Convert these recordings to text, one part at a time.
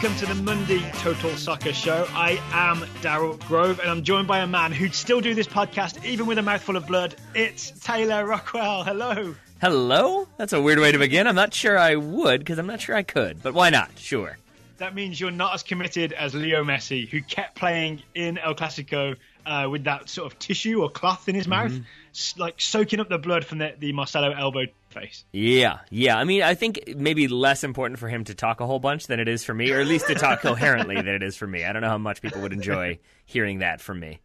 welcome to the Monday Total Soccer Show. I am Daryl Grove, and I'm joined by a man who'd still do this podcast even with a mouthful of blood. It's Taylor Rockwell. Hello. Hello? That's a weird way to begin. I'm not sure I would, because I'm not sure I could. But why not? Sure. That means you're not as committed as Leo Messi, who kept playing in El Clásico with that sort of tissue or cloth in his mouth, like soaking up the blood from the Marcelo elbow face. Yeah. I mean, I think maybe less important for him to talk a whole bunch than it is for me, or at least to talk coherently than it is for me. I don't know how much people would enjoy hearing that from me.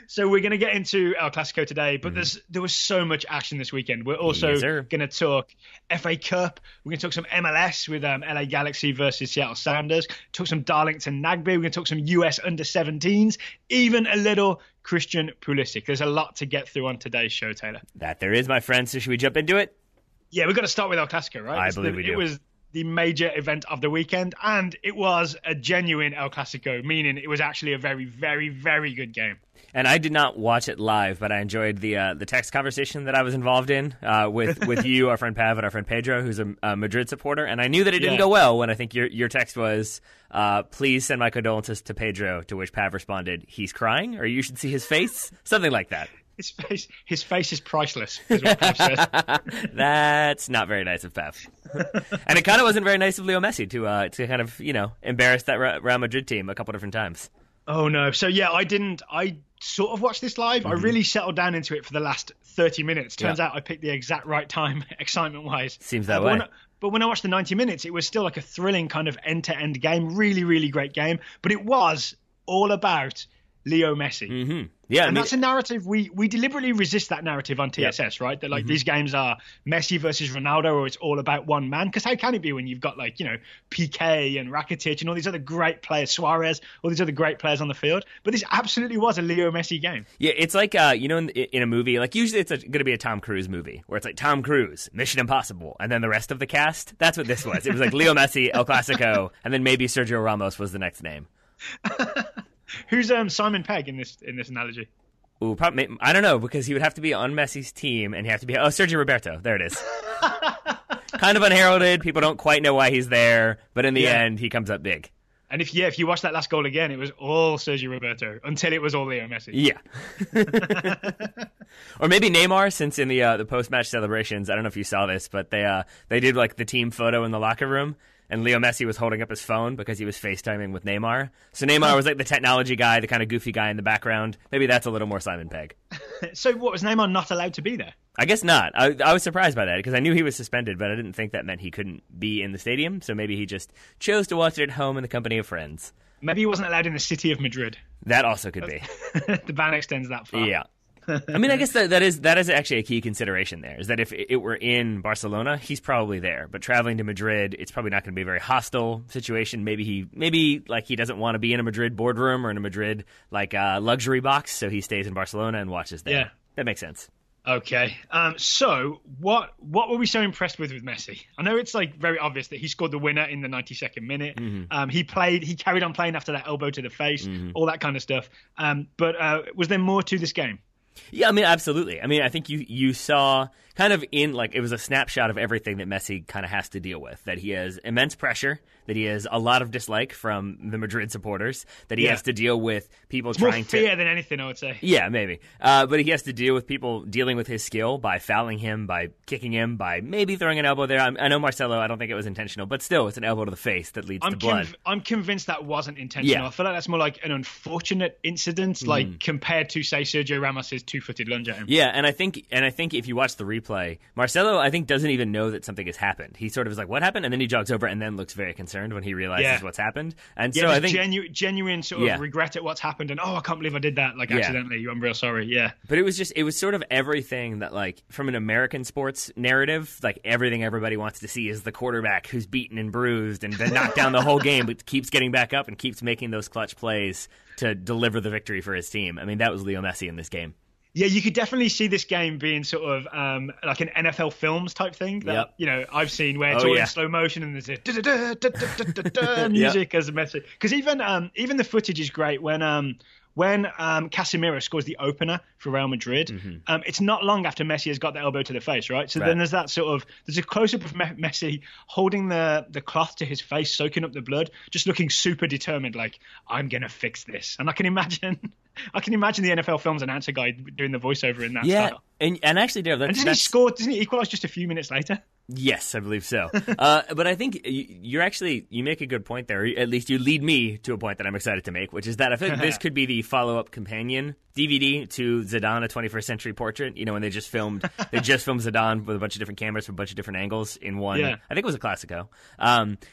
So we're going to get into El Clásico today, but there was so much action this weekend. We're also going to talk FA Cup. We're going to talk some MLS with LA Galaxy versus Seattle Sounders. Talk some Darlington Nagbe. We're going to talk some US under-17s, even a little Christian Pulisic. There's a lot to get through on today's show, Taylor. That there is, my friend. So should we jump into it? Yeah, we've got to start with El Clásico, right? I believe we do. It was the major event of the weekend, and it was a genuine El Clásico, meaning it was actually a very, very, very good game. And I did not watch it live, but I enjoyed the text conversation that I was involved in with you, our friend Pav, and our friend Pedro, who's a Madrid supporter. And I knew that it didn't go well when I think your text was, please send my condolences to Pedro, to which Pav responded, he's crying, or you should see his face, something like that. His face is priceless, is what Pav says. That's not very nice of Pav. And it kind of wasn't very nice of Leo Messi to kind of, embarrass that Real Madrid team a couple different times. Oh, no. So, yeah, I sort of watched this live. I really settled down into it for the last 30 minutes. Turns out I picked the exact right time, excitement-wise. Seems that way. But when I watched the 90 minutes, it was still like a thrilling kind of end-to-end game. Really, really great game. But it was all about Leo Messi. Mm-hmm. Yeah, that's a narrative. We deliberately resist that narrative on TSS, right? That these games are Messi versus Ronaldo, or it's all about one man. Because how can it be when you've got Pique and Rakitic and all these other great players, Suarez, all these other great players on the field? But this absolutely was a Leo Messi game. Yeah, it's like in a movie, like usually it's going to be a Tom Cruise movie where it's like Tom Cruise, Mission Impossible, and then the rest of the cast. That's what this was. It was like Leo Messi, El Clásico, and then maybe Sergio Ramos was the next name. Who's Simon Pegg in this analogy? Ooh, probably, I don't know, because he would have to be on Messi's team, and he'd have to be Sergio Roberto. There it is. Kind of unheralded. People don't quite know why he's there, but in the end, he comes up big. And if you watch that last goal again, it was all Sergio Roberto until it was all Leo Messi. Yeah. Or maybe Neymar, since in the post-match celebrations, I don't know if you saw this, but they did like the team photo in the locker room. And Leo Messi was holding up his phone because he was FaceTiming with Neymar. So Neymar was like the technology guy, the kind of goofy guy in the background. Maybe that's a little more Simon Pegg. So what, was Neymar not allowed to be there? I guess not. I was surprised by that because I knew he was suspended, but I didn't think that meant he couldn't be in the stadium. So maybe he just chose to watch it at home in the company of friends. Maybe he wasn't allowed in the city of Madrid. That also could be. The ban extends that far. Yeah. I mean, I guess that is actually a key consideration there, is that if it were in Barcelona, he's probably there. But traveling to Madrid, it's probably not going to be a very hostile situation. Maybe he doesn't want to be in a Madrid boardroom or in a Madrid luxury box, so he stays in Barcelona and watches there. Yeah. That makes sense. Okay. So what were we so impressed with Messi? I know it's very obvious that he scored the winner in the 92nd minute. Mm-hmm. He carried on playing after that elbow to the face, all that kind of stuff. But was there more to this game? Yeah, I mean, absolutely. I mean, I think you saw kind of it was a snapshot of everything that Messi kind of has to deal with, that he has immense pressure, that he has a lot of dislike from the Madrid supporters, that he has to deal with people it's trying more fear than anything, I would say. Yeah, maybe. But he has to deal with people dealing with his skill by fouling him, by kicking him, by maybe throwing an elbow there. I know Marcelo, I don't think it was intentional, but still, it's an elbow to the face that leads to blood. I'm convinced that wasn't intentional. Yeah. I feel like that's more like an unfortunate incident, compared to, say, Sergio Ramos' two-footed lunge at him. Yeah, and I think if you watch the replay, Marcelo, I think, doesn't even know that something has happened. He sort of is like, what happened? And then he jogs over and then looks very concerned when he realizes what's happened. And so I think genuine sort of regret at what's happened and, I can't believe I did that, accidentally. I'm real sorry. Yeah. But it was sort of everything that, from an American sports narrative, everything everybody wants to see is the quarterback who's beaten and bruised and been knocked down the whole game, but keeps getting back up and keeps making those clutch plays to deliver the victory for his team. I mean, that was Leo Messi in this game. Yeah, you could definitely see this game being sort of like an NFL Films type thing that I've seen where it's all in slow motion and there's a music as a message. Because even the footage is great when when Casemiro scores the opener for Real Madrid, it's not long after Messi has got the elbow to the face, right? So then there's that there's a close-up of Messi holding the cloth to his face, soaking up the blood, just looking super determined, like, I'm going to fix this. And I can imagine the NFL Films announcer guy doing the voiceover in that style. And actually, Dave, doesn't he equalise just a few minutes later? Yes, I believe so. But I think you make a good point there. At least you lead me to a point that I'm excited to make, which is that I think this could be the follow-up companion DVD to Zidane, a 21st Century Portrait. You know, when they just filmed Zidane with a bunch of different cameras from a bunch of different angles in one. Yeah. I think it was a Clásico.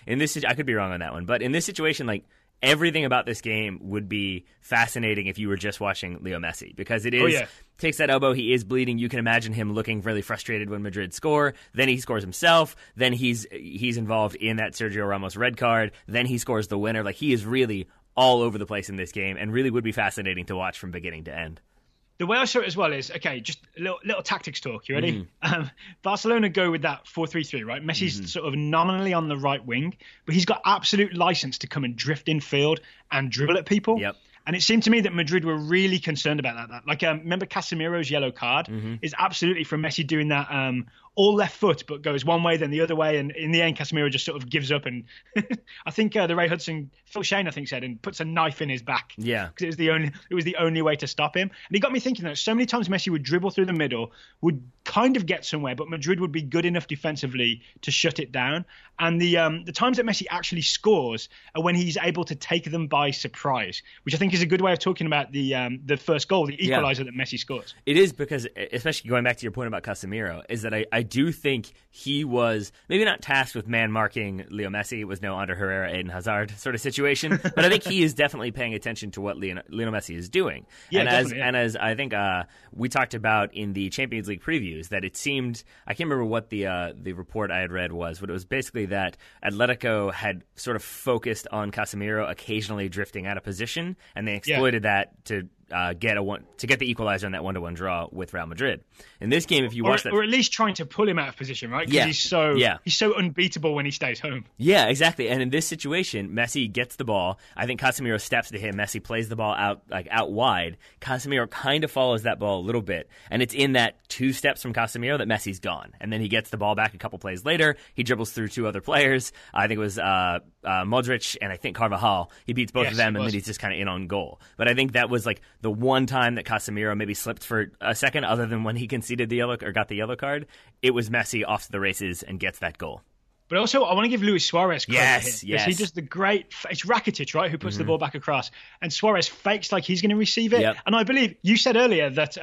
In this, I could be wrong on that one, but in this situation, like, everything about this game would be fascinating if you were just watching Leo Messi, because it is takes that elbow, he is bleeding. You can imagine him looking really frustrated when Madrid score. Then he scores himself. Then he's involved in that Sergio Ramos red card. Then he scores the winner. Like, he is really all over the place in this game, and really would be fascinating to watch from beginning to end. The way I saw it as well is, okay, just a little tactics talk. You ready? Barcelona go with that 4-3-3, right? Messi's sort of nominally on the right wing, but he's got absolute license to come and drift in field and dribble at people. Yep. And it seemed to me that Madrid were really concerned about that. Like, remember Casemiro's yellow card is absolutely from Messi doing that all left foot, but goes one way, then the other way. And in the end, Casemiro just sort of gives up. And I think the Ray Hudson, Phil Shane, I think, said, and puts a knife in his back. Yeah. Because it was the only way to stop him. And he got me thinking that so many times Messi would dribble through the middle, would kind of get somewhere, but Madrid would be good enough defensively to shut it down. And the times that Messi actually scores are when he's able to take them by surprise, which I think is a good way of talking about the first goal, the equalizer that Messi scores. It is, because, especially going back to your point about Casemiro, is that I do think he was maybe not tasked with man-marking Leo Messi. It was no Ander Herrera, Eden Hazard sort of situation, but I think he is definitely paying attention to what Lionel Messi is doing. Yeah, and as I think we talked about in the Champions League previews, that it seemed, I can't remember what the report I had read was, but it was basically that Atletico had sort of focused on Casemiro occasionally drifting out of position, and they exploited that to get the equalizer in that 1-1 draw with Real Madrid. In this game, if you watch that, or at least trying to pull him out of position, right? Because he's so unbeatable when he stays home. Yeah, exactly. And in this situation, Messi gets the ball. I think Casemiro steps to him. Messi plays the ball out wide. Casemiro kind of follows that ball a little bit, and it's in that 2 steps from Casemiro that Messi's gone. And then he gets the ball back a couple plays later. He dribbles through 2 other players. I think it was Modric and I think Carvajal. He beats both of them, and then he's just kind of in on goal. But I think that was like the one time that Casemiro maybe slipped for a second, other than when he conceded got the yellow card. It was Messi off to the races and gets that goal. But also, I want to give Luis Suarez credit here. Yes. He does the great... It's Rakitic, right, who puts the ball back across. And Suarez fakes like he's going to receive it. Yep. And I believe... You said earlier that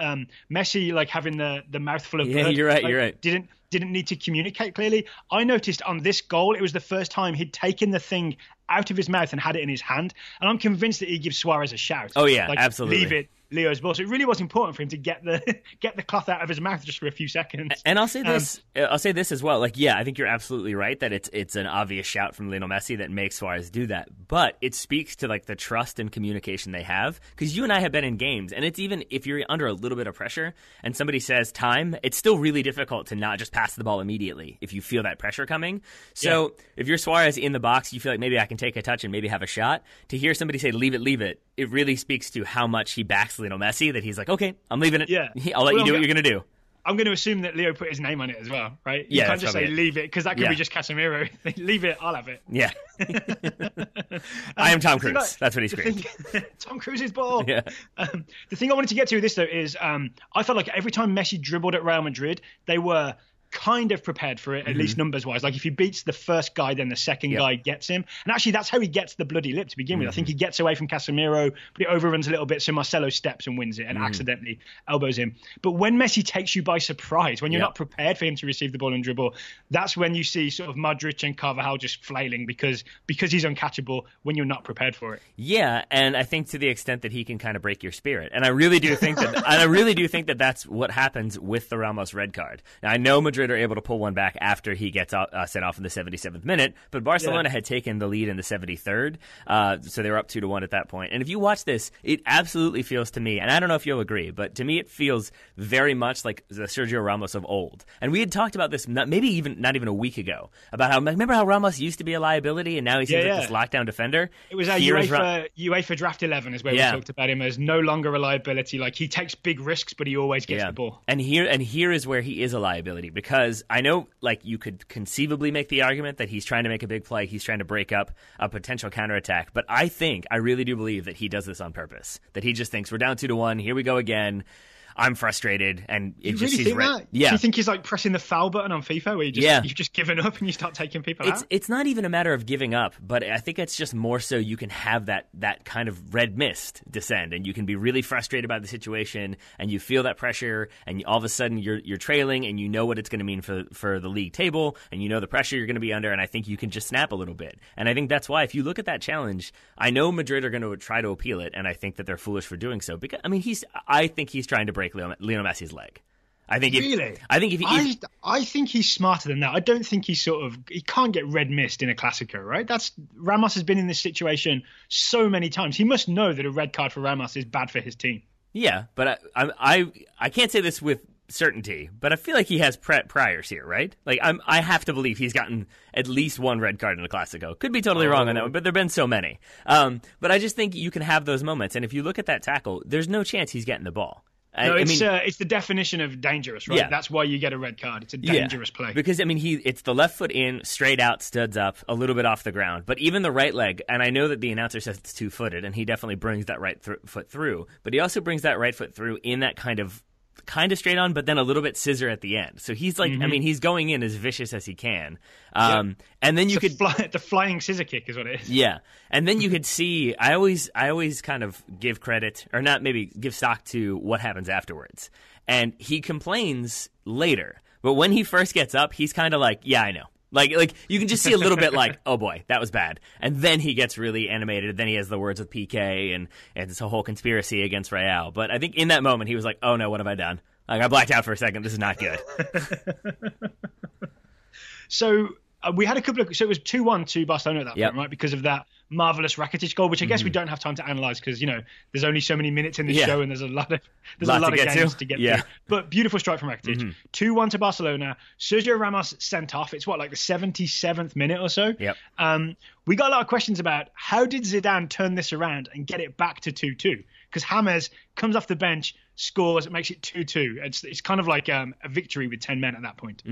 Messi, like, having the mouthful of blood... Yeah, you're right. Didn't need to communicate clearly. I noticed on this goal, it was the first time he'd taken the thing out of his mouth and had it in his hand. And I'm convinced that he gives Suarez a shout. Oh, yeah, absolutely. Leave it. Leo's ball. So it really was important for him to get the cloth out of his mouth just for a few seconds. And I'll say this. I'll say this as well. Like, yeah, I think you're absolutely right that it's an obvious shout from Lionel Messi that makes Suarez do that. But it speaks to, like, the trust and communication they have. Because you and I have been in games, and it's even if you're under a little bit of pressure and somebody says time, it's still really difficult to not just pass the ball immediately if you feel that pressure coming. So if you're Suarez in the box, you feel like maybe I can take a touch and maybe have a shot. To hear somebody say leave it, it really speaks to how much he backs Lionel Messi, that he's like, okay, I'm leaving it. Yeah. I'll let you do what you're going to do. I'm going to assume that Leo put his name on it as well, right? You can't just say leave it, because that could be just Casemiro. Leave it, I'll have it. Yeah. I am Tom Cruise. That's what he screamed. Tom Cruise's ball. Yeah. The thing I wanted to get to with this, though, is I felt like every time Messi dribbled at Real Madrid, they were kind of prepared for it, at least numbers-wise. Like, if he beats the first guy, then the second guy gets him. And actually, that's how he gets the bloody lip to begin with. I think he gets away from Casemiro, but it overruns a little bit, so Marcelo steps and wins it and accidentally elbows him. But when Messi takes you by surprise, when you're not prepared for him to receive the ball and dribble, that's when you see sort of Modric and Carvajal just flailing because he's uncatchable when you're not prepared for it. Yeah, and I think to the extent that he can kind of break your spirit. And I really do think that that's what happens with the Ramos red card. Now, I know Madrid Madrid are able to pull one back after he gets sent off in the 77th minute, but Barcelona had taken the lead in the 73rd, so they were up 2-1 at that point. And if you watch this, it absolutely feels to me, and I don't know if you'll agree, but to me it feels very much like the Sergio Ramos of old. And we had talked about this not even a week ago, about remember how Ramos used to be a liability and now he seems like this lockdown defender? It was our UEFA Draft 11 is where we talked about him as no longer a liability. Like, he takes big risks, but he always gets the ball. And here is where he is a liability, because I know, like, you could conceivably make the argument that he's trying to make a big play, he's trying to break up a potential counterattack, but I really do believe that he does this on purpose, that he just thinks we're down 2-1, here we go again. I'm frustrated, and you really think that? Yeah. Do you think he's like pressing the foul button on FIFA, where you've just given up and you start taking people out? It's not even a matter of giving up, but I think it's just more so you can have that kind of red mist descend, and you can be really frustrated by the situation, and you feel that pressure, and all of a sudden you're trailing, and you know what it's going to mean for the league table, and you know the pressure you're going to be under, and I think you can just snap a little bit. And I think that's why, if you look at that challenge, I know Madrid are going to try to appeal it, and I think that they're foolish for doing so, because I think he's trying to break Leo Messi's leg. I think he's smarter than that. I don't think he can't get red mist in a Clásico, right? Ramos has been in this situation so many times. He must know that a red card for Ramos is bad for his team. Yeah, but I can't say this with certainty, but I feel like he has priors here, right? Like, I have to believe he's gotten at least one red card in a Clásico. Could be totally wrong on that one, but there've been so many. But I just think you can have those moments, and if you look at that tackle, there's no chance he's getting the ball. It's the definition of dangerous, right? Yeah. That's why you get a red card. It's a dangerous play. Because, it's the left foot in, straight out, studs up, a little bit off the ground. But even the right leg, and I know that the announcer says it's two-footed, and he definitely brings that right foot through, but he also brings that right foot through in that kind of straight on, but then a little bit scissor at the end. So he's like, he's going in as vicious as he can. And then the flying scissor kick is what it is. Yeah. And then you could see, I always kind of give credit, or not maybe give stock to what happens afterwards. And he complains later. But when he first gets up, he's kind of like, yeah, I know. Like you can just see a little bit like, oh boy, that was bad. And then he gets really animated. Then he has the words with Pique, and it's a whole conspiracy against Real. But I think in that moment he was like, oh no, what have I done? Like, I blacked out for a second. This is not good. So we had a couple of. So it was 2-1 to Barcelona at that point, right? Because of that marvelous Rakitic goal, which I guess we don't have time to analyse because there's only so many minutes in this show, and there's a lot of games to get through. But beautiful strike from Rakitic. 2-1 to Barcelona. Sergio Ramos sent off. It's like the 77th minute or so. Yep. We got a lot of questions about how did Zidane turn this around and get it back to 2-2? Because James comes off the bench, scores, it makes it 2-2. It's kind of like a victory with 10 men at that point.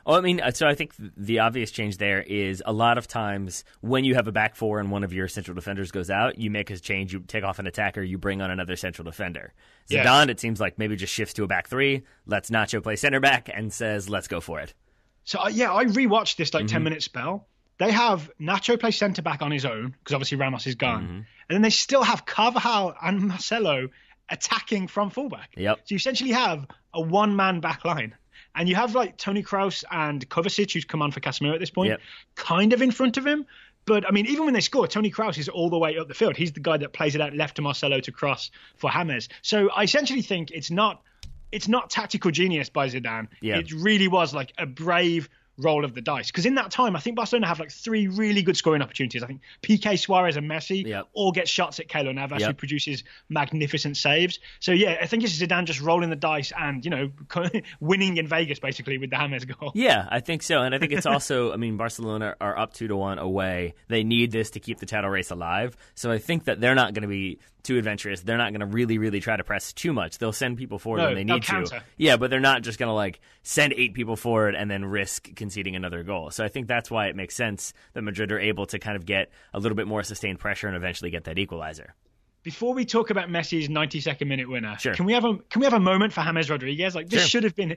Well, so I think the obvious change there is a lot of times when you have a back four and one of your central defenders goes out, you make a change, you take off an attacker, you bring on another central defender. Zidane, it seems like, maybe just shifts to a back three, lets Nacho play center back, and says, let's go for it. So, I rewatched this 10-minute spell. They have Nacho play centre back on his own, because obviously Ramos is gone. And then they still have Carvajal and Marcelo attacking from fullback. Yep. So you essentially have a one-man back line. And you have Toni Kroos and Kovacic, who's come on for Casemiro at this point, kind of in front of him. But, even when they score, Toni Kroos is all the way up the field. He's the guy that plays it out left to Marcelo to cross for James. So I essentially think it's not tactical genius by Zidane. Yeah. It really was a brave roll of the dice, because in that time I think Barcelona have three really good scoring opportunities. I think Pique, Suarez and Messi all get shots at Keylor Navas, who produces magnificent saves. So I think it's Zidane just rolling the dice and winning in Vegas basically with the James goal. Yeah, I think so. And I think it's also, Barcelona are up 2-1 away. They need this to keep the title race alive. So I think that they're not going to be too adventurous. They're not going to really, really try to press too much. They'll send people forward when they need to. Yeah, but they're not just going to send 8 people forward and then risk conceding another goal. So I think that's why it makes sense that Madrid are able to kind of get a little bit more sustained pressure and eventually get that equalizer. Before we talk about Messi's 92nd minute winner, sure. can we have a moment for James Rodriguez? This should have been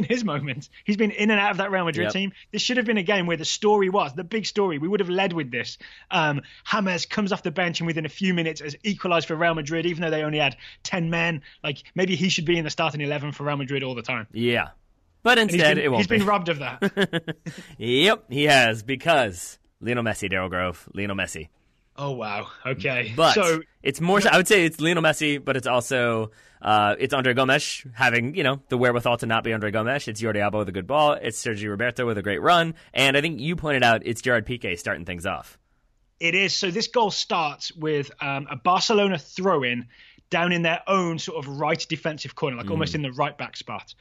his moment. He's been in and out of that Real Madrid team. This should have been a game where the big story. We would have led with this. James comes off the bench and within a few minutes has equalised for Real Madrid, even though they only had 10 men. Maybe he should be in the starting 11 for Real Madrid all the time. Yeah, but instead it won't. He's been robbed of that. Yep, he has, because Lionel Messi, Daryl Grove, Lionel Messi. Oh, wow. Okay. But so it's more, I would say it's Lionel Messi, but it's also, it's Andre Gomes having, the wherewithal to not be Andre Gomes. It's Jordi Alba with a good ball. It's Sergio Roberto with a great run. And I think you pointed out it's Gerard Pique starting things off. It is. So this goal starts with a Barcelona throw-in down in their own sort of right defensive corner, like almost in the right back spot.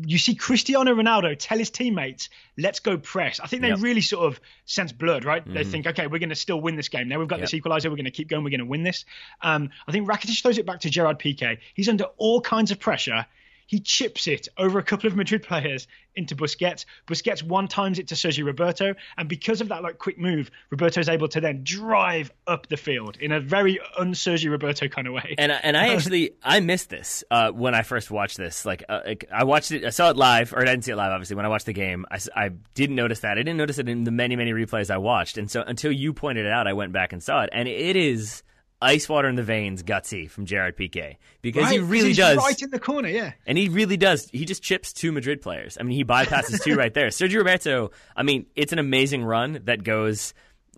You see Cristiano Ronaldo tell his teammates, let's go press. I think they really sort of sense blood, right? They think, okay, we're going to still win this game. Now we've got this equaliser. We're going to keep going. We're going to win this. I think Rakitic throws it back to Gerard Pique. He's under all kinds of pressure. He chips it over a couple of Madrid players into Busquets. Busquets one-times it to Sergio Roberto. And because of that quick move, Roberto's able to then drive up the field in a very un-Sergio Roberto kind of way. And I missed this when I first watched this. I watched it, I saw it live, or I didn't see it live, obviously. When I watched the game, I didn't notice that. I didn't notice it in the many, many replays I watched. And so until you pointed it out, I went back and saw it. And it is ice water in the veins, gutsy from Gerard Pique, because he really does. Right in the corner, yeah. And he really does. He just chips two Madrid players. I mean, he bypasses two right there. Sergio Roberto, I mean, it's an amazing run that goes,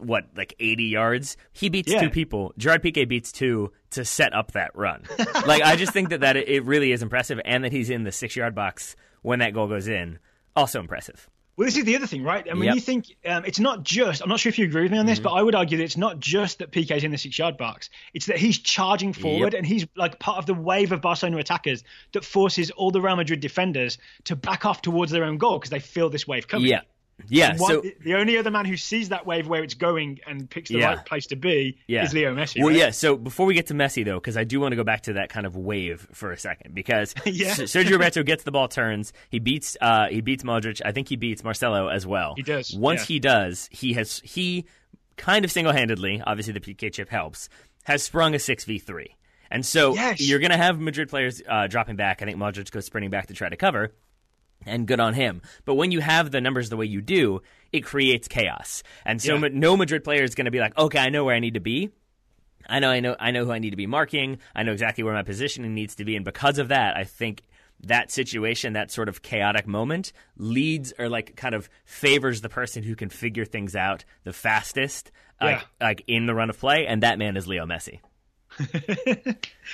80 yards? He beats two people. Gerard Pique beats two to set up that run. I just think that it really is impressive, and that he's in the 6-yard box when that goal goes in. Also impressive. Well, this is the other thing, right? I mean, you think it's not just, I'm not sure if you agree with me on this, but I would argue that it's not just that Pique's in the 6-yard box. It's that he's charging forward and he's part of the wave of Barcelona attackers that forces all the Real Madrid defenders to back off towards their own goal because they feel this wave coming. Yeah. So the only other man who sees that wave where it's going and picks the right place to be is Leo Messi. Well, right? So before we get to Messi, though, because I do want to go back to that kind of wave for a second, because Sergio Roberto gets the ball, turns, he beats Modric. I think he beats Marcelo as well. He does. Once he does, he kind of single-handedly, obviously the PK chip helps, has sprung a 6v3. And so you're going to have Madrid players dropping back. I think Modric goes sprinting back to try to cover. And good on him. But when you have the numbers the way you do, it creates chaos. And so no Madrid player is going to be like, okay, I know where I need to be. I know who I need to be marking. I know exactly where my positioning needs to be. And because of that, I think that situation, that sort of chaotic moment, leads or kind of favors the person who can figure things out the fastest, in the run of play. And that man is Leo Messi.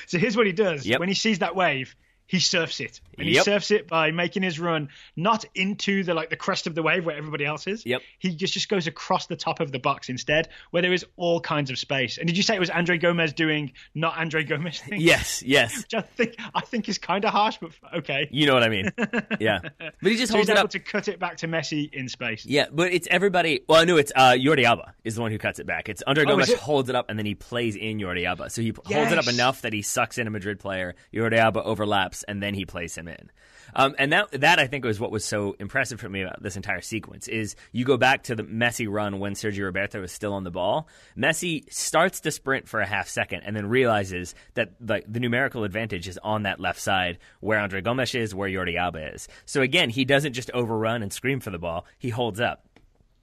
So here's what he does. When he sees that wave, he surfs it. And he surfs it by making his run not into the crest of the wave where everybody else is. He just goes across the top of the box instead, where there is all kinds of space. And did you say it was Andre Gomes doing not Andre Gomes things? Yes. Which I think is kind of harsh, but okay. You know what I mean. Yeah. But he just holds it up. Able to cut it back to Messi in space. Yeah, but it's everybody. Well, no, it's Jordi Alba is the one who cuts it back. It's Andre Gomes holds it up, and then he plays in Jordi Alba. So he holds it up enough that he sucks in a Madrid player. Jordi Alba overlaps, and then he plays him in. And that I think was what was so impressive for me about this entire sequence is you go back to the Messi run when Sergio Roberto is still on the ball. Messi starts to sprint for a half second and then realizes that the numerical advantage is on that left side where Andre Gomes is, where Jordi Alba is. So again, he doesn't just overrun and scream for the ball. He holds up.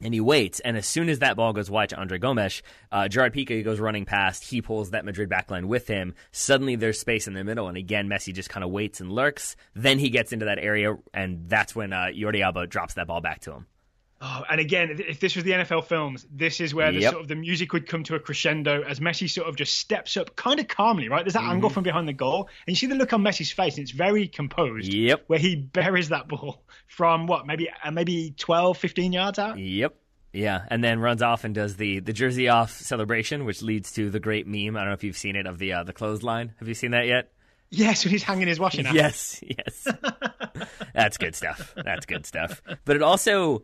And he waits, and as soon as that ball goes wide to Andre Gomes, Gerard Pique goes running past. He pulls that Madrid backline with him. Suddenly there's space in the middle, and again, Messi just kind of waits and lurks. Then he gets into that area, and that's when Jordi Alba drops that ball back to him. Oh, and again, if this was the NFL films, this is where the music would come to a crescendo as Messi sort of just steps up kind of calmly, right? There's that angle from behind the goal, and you see the look on Messi's face, and it's very composed, where he buries that ball from, maybe 12, 15 yards out? Yeah, and then runs off and does the jersey off celebration, which leads to the great meme. I don't know if you've seen it, of the clothesline. Have you seen that yet? Yes, when he's hanging his washing out. Yes. That's good stuff. But it also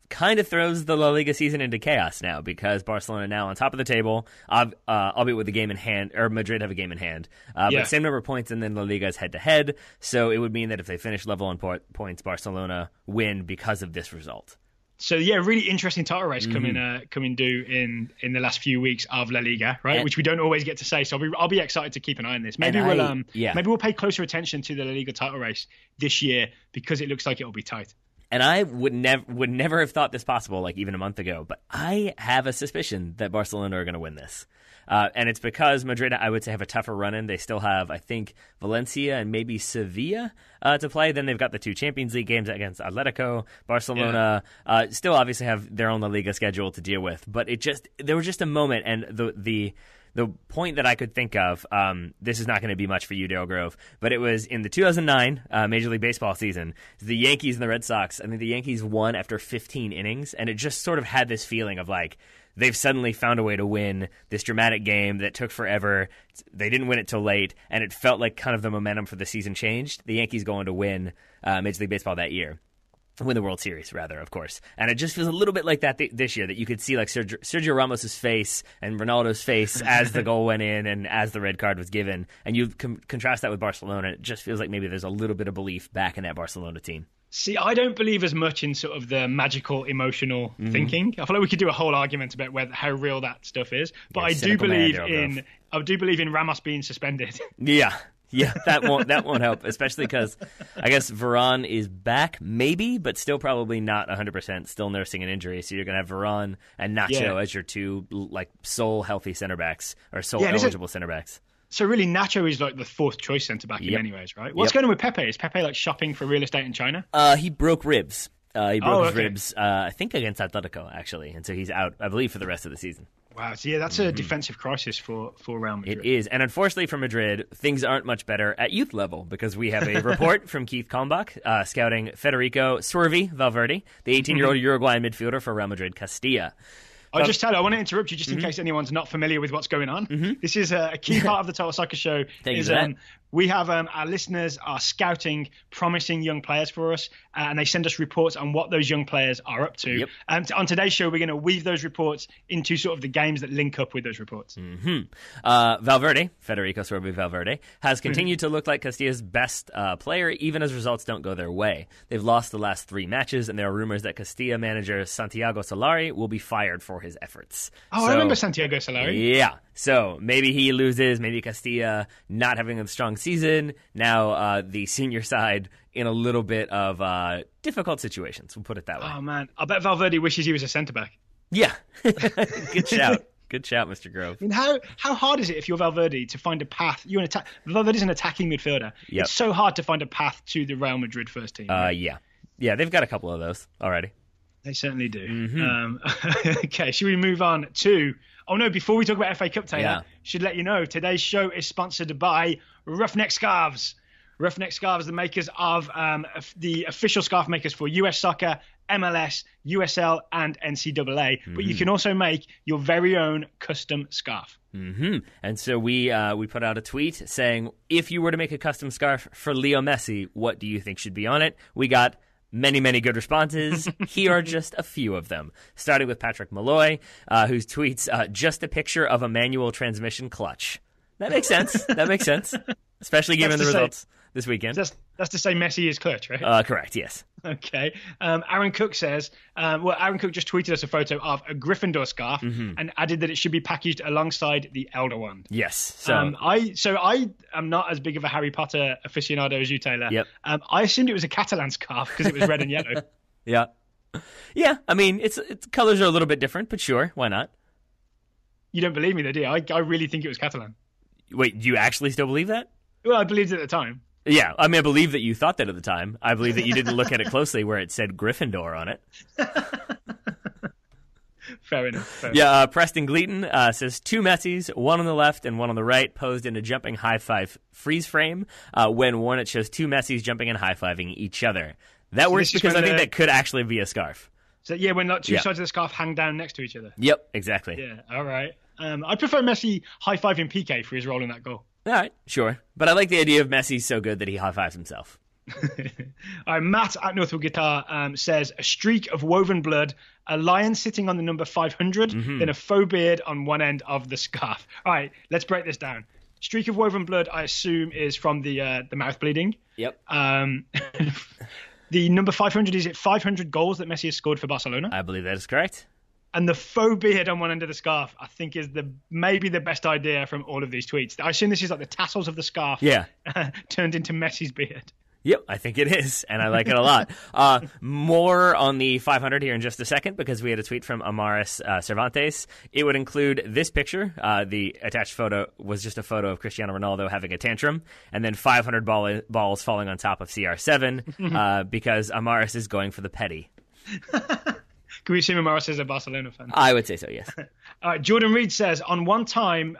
kind of throws the La Liga season into chaos now, because Barcelona now on top of the table, albeit with a game in hand, or Madrid have a game in hand, but same number of points, and then La Liga is head-to-head, so it would mean that if they finish level on points, Barcelona win because of this result. So really interesting title race coming due in the last few weeks of La Liga, right? Which we don't always get to say. So I'll be excited to keep an eye on this. Maybe we'll pay closer attention to the La Liga title race this year, because it looks like it'll be tight. And I would never have thought this possible, like even a month ago. But I have a suspicion that Barcelona are going to win this. And it's because Madrid, I would say, have a tougher run-in. They still have, I think, Valencia and maybe Sevilla to play. Then they've got the 2 Champions League games against Atletico. Barcelona still obviously have their own La Liga schedule to deal with. But there was just a moment, and the point that I could think of, this is not going to be much for you, Dale Grove, but it was in the 2009 Major League Baseball season, the Yankees and the Red Sox. I think the Yankees won after 15 innings, and it just sort of had this feeling of like, they've suddenly found a way to win this dramatic game that took forever. They didn't win it till late, and it felt like kind of the momentum for the season changed. The Yankees going to win Major League Baseball that year. Win the World Series, rather, of course. And it just feels a little bit like that this year, that you could see like Sergio Ramos' face and Ronaldo's face as the goal went in and as the red card was given. And you contrast that with Barcelona, and it just feels like maybe there's a little bit of belief back in that Barcelona team. See, I don't believe as much in sort of the magical, emotional thinking. I feel like we could do a whole argument about how real that stuff is. But I do believe in Ramos being suspended. Yeah, that won't help, especially because I guess Varane is back, maybe, but still probably not 100%, still nursing an injury. So you're going to have Varane and Nacho as your 2 like sole healthy center backs, or sole eligible center backs. So really, Nacho is like the 4th choice centre back in many ways, right? What's going on with Pepe? Is Pepe like shopping for real estate in China? He broke ribs. He broke his ribs, I think, against Atletico, actually, and so he's out, I believe, for the rest of the season. Wow, so that's a defensive crisis for Real Madrid. It is, and unfortunately for Madrid, things aren't much better at youth level, because we have a report from Keith Kalmbach scouting Federico Swervi Valverde, the 18-year-old Uruguayan midfielder for Real Madrid Castilla. I'll just tell you, I want to interrupt you just in case anyone's not familiar with what's going on. This is a key part of the Total Soccer Show. We have our listeners are scouting promising young players for us, and they send us reports on what those young players are up to. And on today's show, we're going to weave those reports into sort of the games that link up with those reports. Valverde, Federico Sorbi Valverde, has continued to look like Castilla's best player, even as results don't go their way. They've lost the last 3 matches, and there are rumors that Castilla manager Santiago Solari will be fired for his efforts. I remember Santiago Solari. Yeah. So maybe he loses, maybe Castilla not having a strong season. Now the senior side in a little bit of difficult situations, we'll put it that way. Oh, man. I bet Valverde wishes he was a centre-back. Yeah. Good shout. Good shout, Mr. Grove. I mean, how hard is it if you're Valverde to find a path? Valverde's an attacking midfielder. It's so hard to find a path to the Real Madrid first team. Right? Yeah, they've got a couple of those already. They certainly do. Okay, should we move on to... Oh, no, before we talk about FA Cup, Taylor, should let you know, today's show is sponsored by Ruffneck Scarves. Ruffneck Scarves, the makers of the official scarf makers for US Soccer, MLS, USL, and NCAA. But you can also make your very own custom scarf. And so we put out a tweet saying, if you were to make a custom scarf for Leo Messi, what do you think should be on it? We got many, many good responses. Here are just a few of them. Starting with Patrick Malloy, whose tweets, just a picture of a manual transmission clutch. That makes sense. Especially given the results this weekend. That's to say Messi is clutch, right? Correct, yes. Okay. Aaron Cook says, Aaron Cook just tweeted us a photo of a Gryffindor scarf and added that it should be packaged alongside the Elder Wand. Yes. So I am not as big of a Harry Potter aficionado as you, Taylor. I assumed it was a Catalan scarf because it was red and yellow. Yeah. I mean, its colors are a little bit different, but sure, why not? You don't believe me, though, do you? I really think it was Catalan. Wait, do you actually still believe that? Well, I believed it at the time. Yeah, I mean, I believe that you thought that at the time. I believe that you didn't look at it closely where it said Gryffindor on it. Fair enough. Preston Gleaton says 2 Messis, one on the left and one on the right, posed in a jumping high-five freeze frame. When worn, it shows 2 Messis jumping and high-fiving each other. That works because I think that could actually be a scarf. So, when like, 2 sides of the scarf hang down next to each other. Yep, exactly. Yeah, all right. I prefer Messi high-fiving Pique for his role in that goal. All right, sure. But I like the idea of Messi so good that he high-fives himself. All right, Matt at Northwood Guitar says, a streak of woven blood, a lion sitting on the number 500, then a faux beard on one end of the scarf. All right, let's break this down. Streak of woven blood, I assume, is from the mouth bleeding. Yep. The number 500, is it 500 goals that Messi has scored for Barcelona? I believe that is correct. And the faux beard on one end of the scarf, I think, is maybe the best idea from all of these tweets. I assume this is like the tassels of the scarf turned into Messi's beard. Yep, I think it is, and I like it a lot. More on the 500 here in just a second, because we had a tweet from Amaris Cervantes. It would include this picture. The attached photo was just a photo of Cristiano Ronaldo having a tantrum, and then 500 balls falling on top of CR7 because Amaris is going for the petty. Can we assume Amaris is a Barcelona fan? I would say so, yes. Jordan Reed says, on one side,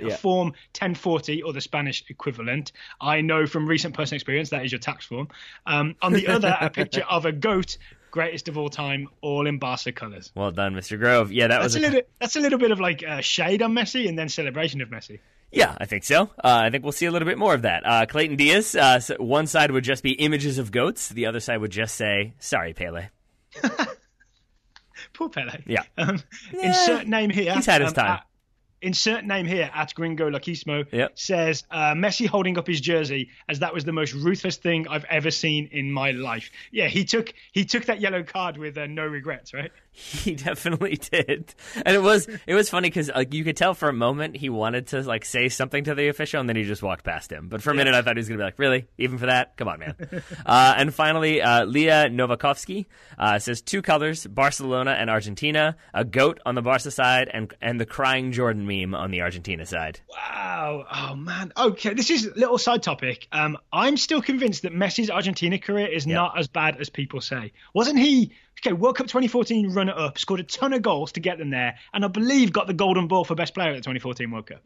a form 1040, or the Spanish equivalent. I know from recent personal experience that is your tax form. On the other, a picture of a goat, greatest of all time, all in Barca colours. Well done, Mr. Grove. Yeah, that's a little bit of like shade on Messi and then celebration of Messi. Yeah, I think so. I think we'll see a little bit more of that. Clayton Diaz, so one side would just be images of goats. The other side would just say, sorry, Pele. Poor Pele. Yeah. Insert name here. He's had his time. Insert name here at Gringo Laquismo yep. says Messi holding up his jersey as that was the most ruthless thing I've ever seen in my life. Yeah, he took that yellow card with no regrets, right? He definitely did, and it was funny because you could tell for a moment he wanted to like say something to the official, and then he just walked past him. But for a minute, I thought he was going to be like, "Really? Even for that? Come on, man!" And finally, Leah Novakovsky says 2 colors: Barcelona and Argentina, a goat on the Barca side, and the crying Jordan meme on the Argentina side. Wow! Oh man. Okay, this is a little side topic. I'm still convinced that Messi's Argentina career is not as bad as people say. Wasn't he? Okay, World Cup 2014 runner-up, scored a ton of goals to get them there, and I believe got the Golden Ball for Best Player at the 2014 World Cup.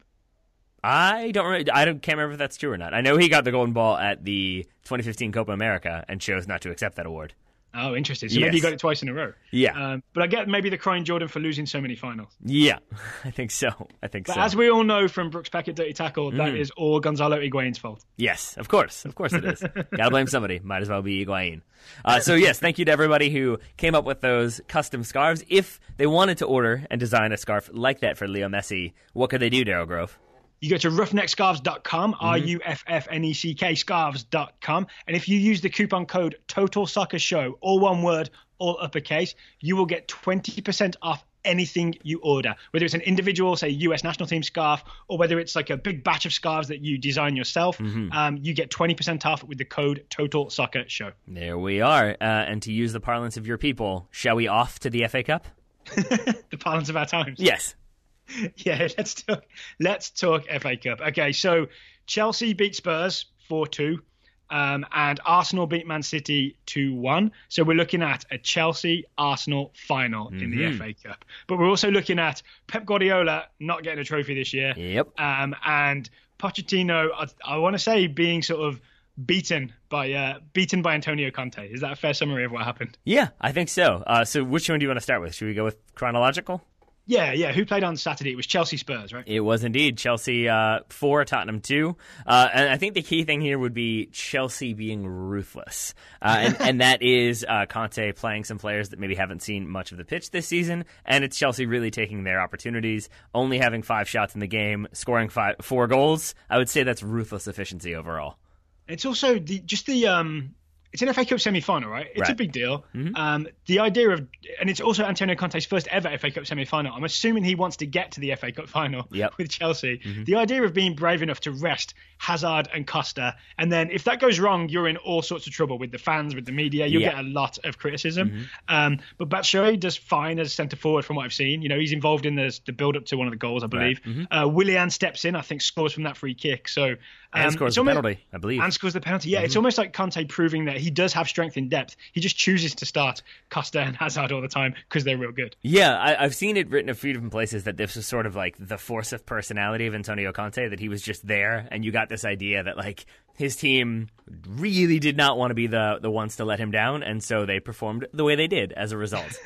I can't remember if that's true or not. I know he got the Golden Ball at the 2015 Copa America and chose not to accept that award. Oh, interesting. So maybe he got it twice in a row. Yeah. But I get maybe the crying Jordan for losing so many finals. Yeah, I think so. But as we all know from Brooks Peckett Dirty Tackle, that is all Gonzalo Higuain's fault. Yes, of course. Of course it is. Gotta blame somebody. Might as well be Higuain. So yes, thank you to everybody who came up with those custom scarves. If they wanted to order and design a scarf like that for Leo Messi, what could they do, Daryl Grove? You go to ruffneckscarves.com, RUFFNECK scarves.com, and if you use the coupon code TOTALSOCCERSHOW, all one word, all uppercase, you will get 20% off anything you order, whether it's an individual, say, US national team scarf, or whether it's like a big batch of scarves that you design yourself. You get 20% off with the code TOTALSOCCERSHOW. There we are. And to use the parlance of your people, shall we off to the FA Cup? The parlance of our times. Yes. Yeah, let's talk FA Cup. Okay, so Chelsea beat Spurs 4-2, and Arsenal beat Man City 2-1. So we're looking at a Chelsea-Arsenal final in the FA Cup. But we're also looking at Pep Guardiola not getting a trophy this year. Yep. And Pochettino, I want to say, being sort of beaten by Antonio Conte. Is that a fair summary of what happened? Yeah, I think so. So which one do you want to start with? Should we go with chronological? Yeah. Who played on Saturday? It was Chelsea Spurs, right? It was indeed. Chelsea 4, Tottenham 2. And I think the key thing here would be Chelsea being ruthless. And that is Conte playing some players that maybe haven't seen much of the pitch this season. And it's Chelsea really taking their opportunities, only having 5 shots in the game, scoring 4 goals. I would say that's ruthless efficiency overall. It's also it's an FA Cup semi-final, right? It's a big deal. The idea of, and it's also Antonio Conte's first ever FA Cup semi-final. I'm assuming he wants to get to the FA Cup final with Chelsea. The idea of being brave enough to rest Hazard and Costa, and then if that goes wrong, you're in all sorts of trouble with the fans, with the media. You'll get a lot of criticism. But Batshuayi does fine as centre forward from what I've seen. You know, he's involved in the build up to one of the goals, I believe. Willian steps in, I think, scores from that free kick. So and scores the penalty, I believe. And scores the penalty. Yeah, it's almost like Conte proving that he does have strength in depth. He just chooses to start Costa and Hazard all the time because they're real good. Yeah, I've seen it written a few different places that this was sort of like the force of personality of Antonio Conte, that he was just there, and you got this idea that like his team really did not want to be the ones to let him down, and so they performed the way they did as a result.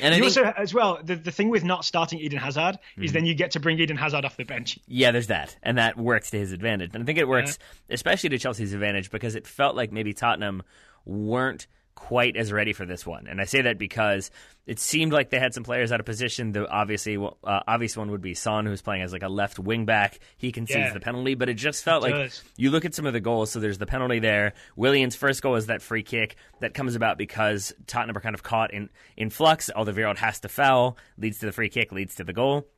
And I think, also, as well, the thing with not starting Eden Hazard is then you get to bring Eden Hazard off the bench. Yeah, there's that. And that works to his advantage. And I think it works especially to Chelsea's advantage because it felt like maybe Tottenham weren't quite as ready for this one. And I say that because it seemed like they had some players out of position. The obvious one would be Son, who's playing as like a left wing back. He concedes the penalty, but it just felt like you look at some of the goals. So there's the penalty there. Willian's first goal is that free kick that comes about because Tottenham are kind of caught in flux. Alderweireld has to foul, leads to the free kick, leads to the goal.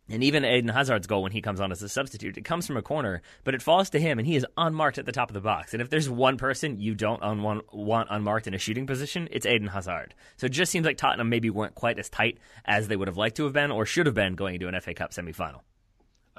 And even Eden Hazard's goal, when he comes on as a substitute, it comes from a corner, but it falls to him, and he is unmarked at the top of the box. And if there's one person you don't want unmarked in a shooting position, it's Eden Hazard. So it just seems like Tottenham maybe weren't quite as tight as they would have liked to have been or should have been going into an FA Cup semi-final.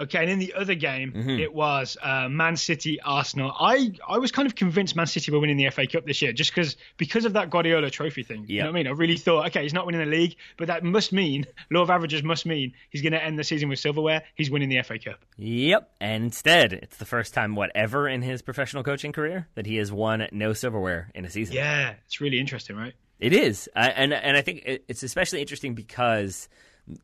Okay, and in the other game, it was Man City, Arsenal. I was kind of convinced Man City were winning the FA Cup this year just because of that Guardiola trophy thing. You know what I mean? I really thought, okay, he's not winning the league, but that must mean, law of averages must mean, he's going to end the season with silverware. He's winning the FA Cup. Yep, and instead, it's the first time, ever in his professional coaching career that he has won no silverware in a season. Yeah, it's really interesting, right? It is, and I think it's especially interesting because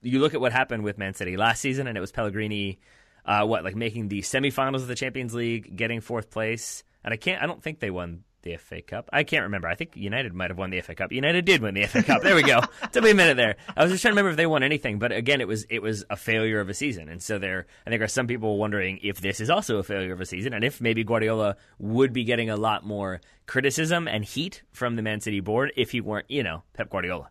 you look at what happened with Man City last season, and it was Pellegrini, making the semifinals of the Champions League, getting fourth place, and I don't think they won the FA Cup. I can't remember. I think United might have won the FA Cup. United did win the FA Cup. There we go. Took me a minute there. I was just trying to remember if they won anything, but again, it was a failure of a season, and so I think are some people wondering if this is also a failure of a season, and if maybe Guardiola would be getting a lot more criticism and heat from the Man City board if he weren't, Pep Guardiola.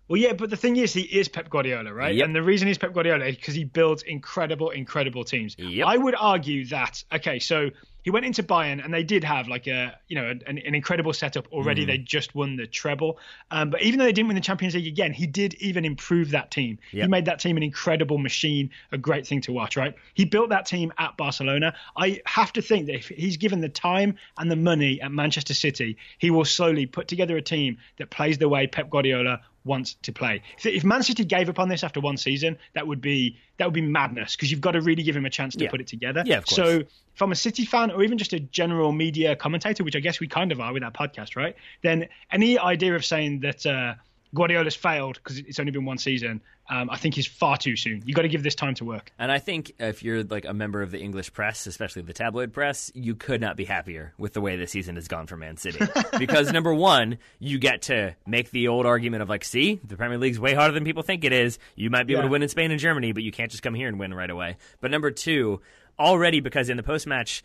Well, yeah, but the thing is, he is Pep Guardiola, right? Yep. And the reason he's Pep Guardiola is because he builds incredible, incredible teams. Yep. I would argue that, okay, so he went into Bayern and they did have an incredible setup already. They just won the treble. But even though they didn't win the Champions League again, he did even improve that team. Yep. He made that team an incredible machine, a great thing to watch, right? He built that team at Barcelona. I have to think that if he's given the time and the money at Manchester City, he will slowly put together a team that plays the way Pep Guardiola wants to play. If Man City gave up on this after one season, that would be madness, because you've got to really give him a chance to put it together. Yeah, of course. So if I'm a City fan or even just a general media commentator, which I guess we kind of are with our podcast, right? Then any idea of saying that Guardiola's failed because it's only been one season, I think is far too soon. You've got to give this time to work. And I think if you're a member of the English press, especially the tabloid press, you could not be happier with the way the season has gone for Man City. Because number one, you get to make the old argument of see, the Premier League's way harder than people think it is. You might be able to win in Spain and Germany, but you can't just come here and win right away. But number two, already, because in the post-match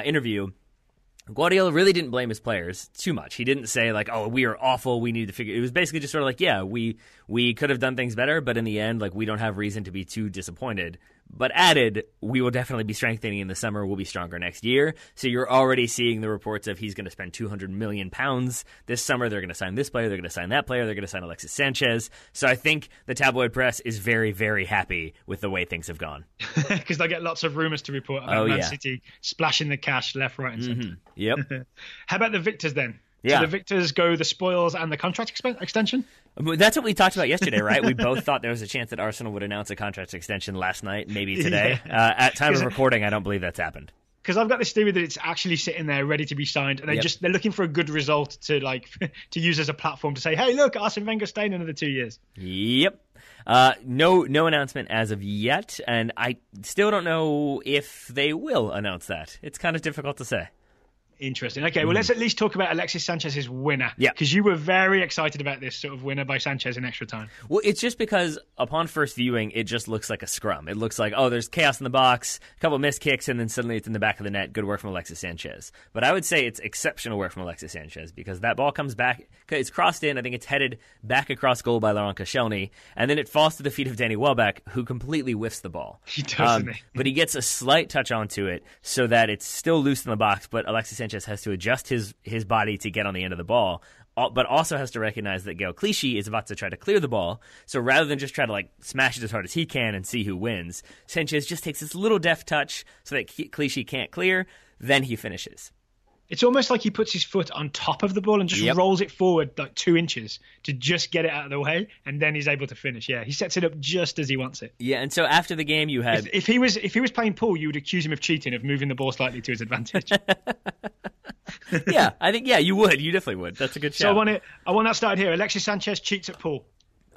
interview, Guardiola really didn't blame his players too much. He didn't say we are awful, we need to figure. It was basically just sort of we could have done things better, but in the end, we don't have reason to be too disappointed. But added, we will definitely be strengthening in the summer. We'll be stronger next year. So you're already seeing the reports of he's going to spend £200 million this summer. They're going to sign this player. They're going to sign that player. They're going to sign Alexis Sanchez. So I think the tabloid press is very, very happy with the way things have gone. Because they get lots of rumours to report about Man City splashing the cash left, right, and centre. Yep. How about the victors then? Yeah. So the victors go the spoils and the contract extension? That's what we talked about yesterday, right? We both thought there was a chance that Arsenal would announce a contract extension last night, maybe today. At time of recording, I don't believe that's happened. Because I've got this theory that it's actually sitting there ready to be signed, and they're looking for a good result to to use as a platform to say, hey, look, Arsene Wenger's staying another 2 years. Yep. No announcement as of yet, and I still don't know if they will announce that. It's kind of difficult to say. Interesting. Okay, well, let's at least talk about Alexis Sanchez's winner. Yeah. Because you were very excited about this sort of winner by Sanchez in extra time. Well, it's just because upon first viewing, it just looks like a scrum. It looks like, there's chaos in the box, a couple missed kicks, and then suddenly it's in the back of the net. Good work from Alexis Sanchez. But I would say it's exceptional work from Alexis Sanchez, because that ball comes back, it's crossed in, I think it's headed back across goal by Laurent Koscielny, and then it falls to the feet of Danny Welbeck, who completely whiffs the ball. He doesn't. But he gets a slight touch onto it so that it's still loose in the box, but Alexis Sanchez has to adjust his body to get on the end of the ball, but also has to recognize that Gaël Clichy is about to try to clear the ball. So rather than just try to smash it as hard as he can and see who wins, Sanchez just takes this little deft touch so that Clichy can't clear, then he finishes. It's almost like he puts his foot on top of the ball and just rolls it forward 2 inches to just get it out of the way, and then he's able to finish. Yeah, he sets it up just as he wants it. Yeah, and so after the game, you had if he was playing pool, you would accuse him of cheating, of moving the ball slightly to his advantage. Yeah, I think you would. You definitely would. That's a good shout. So I want that started here. Alexis Sanchez cheats at pool.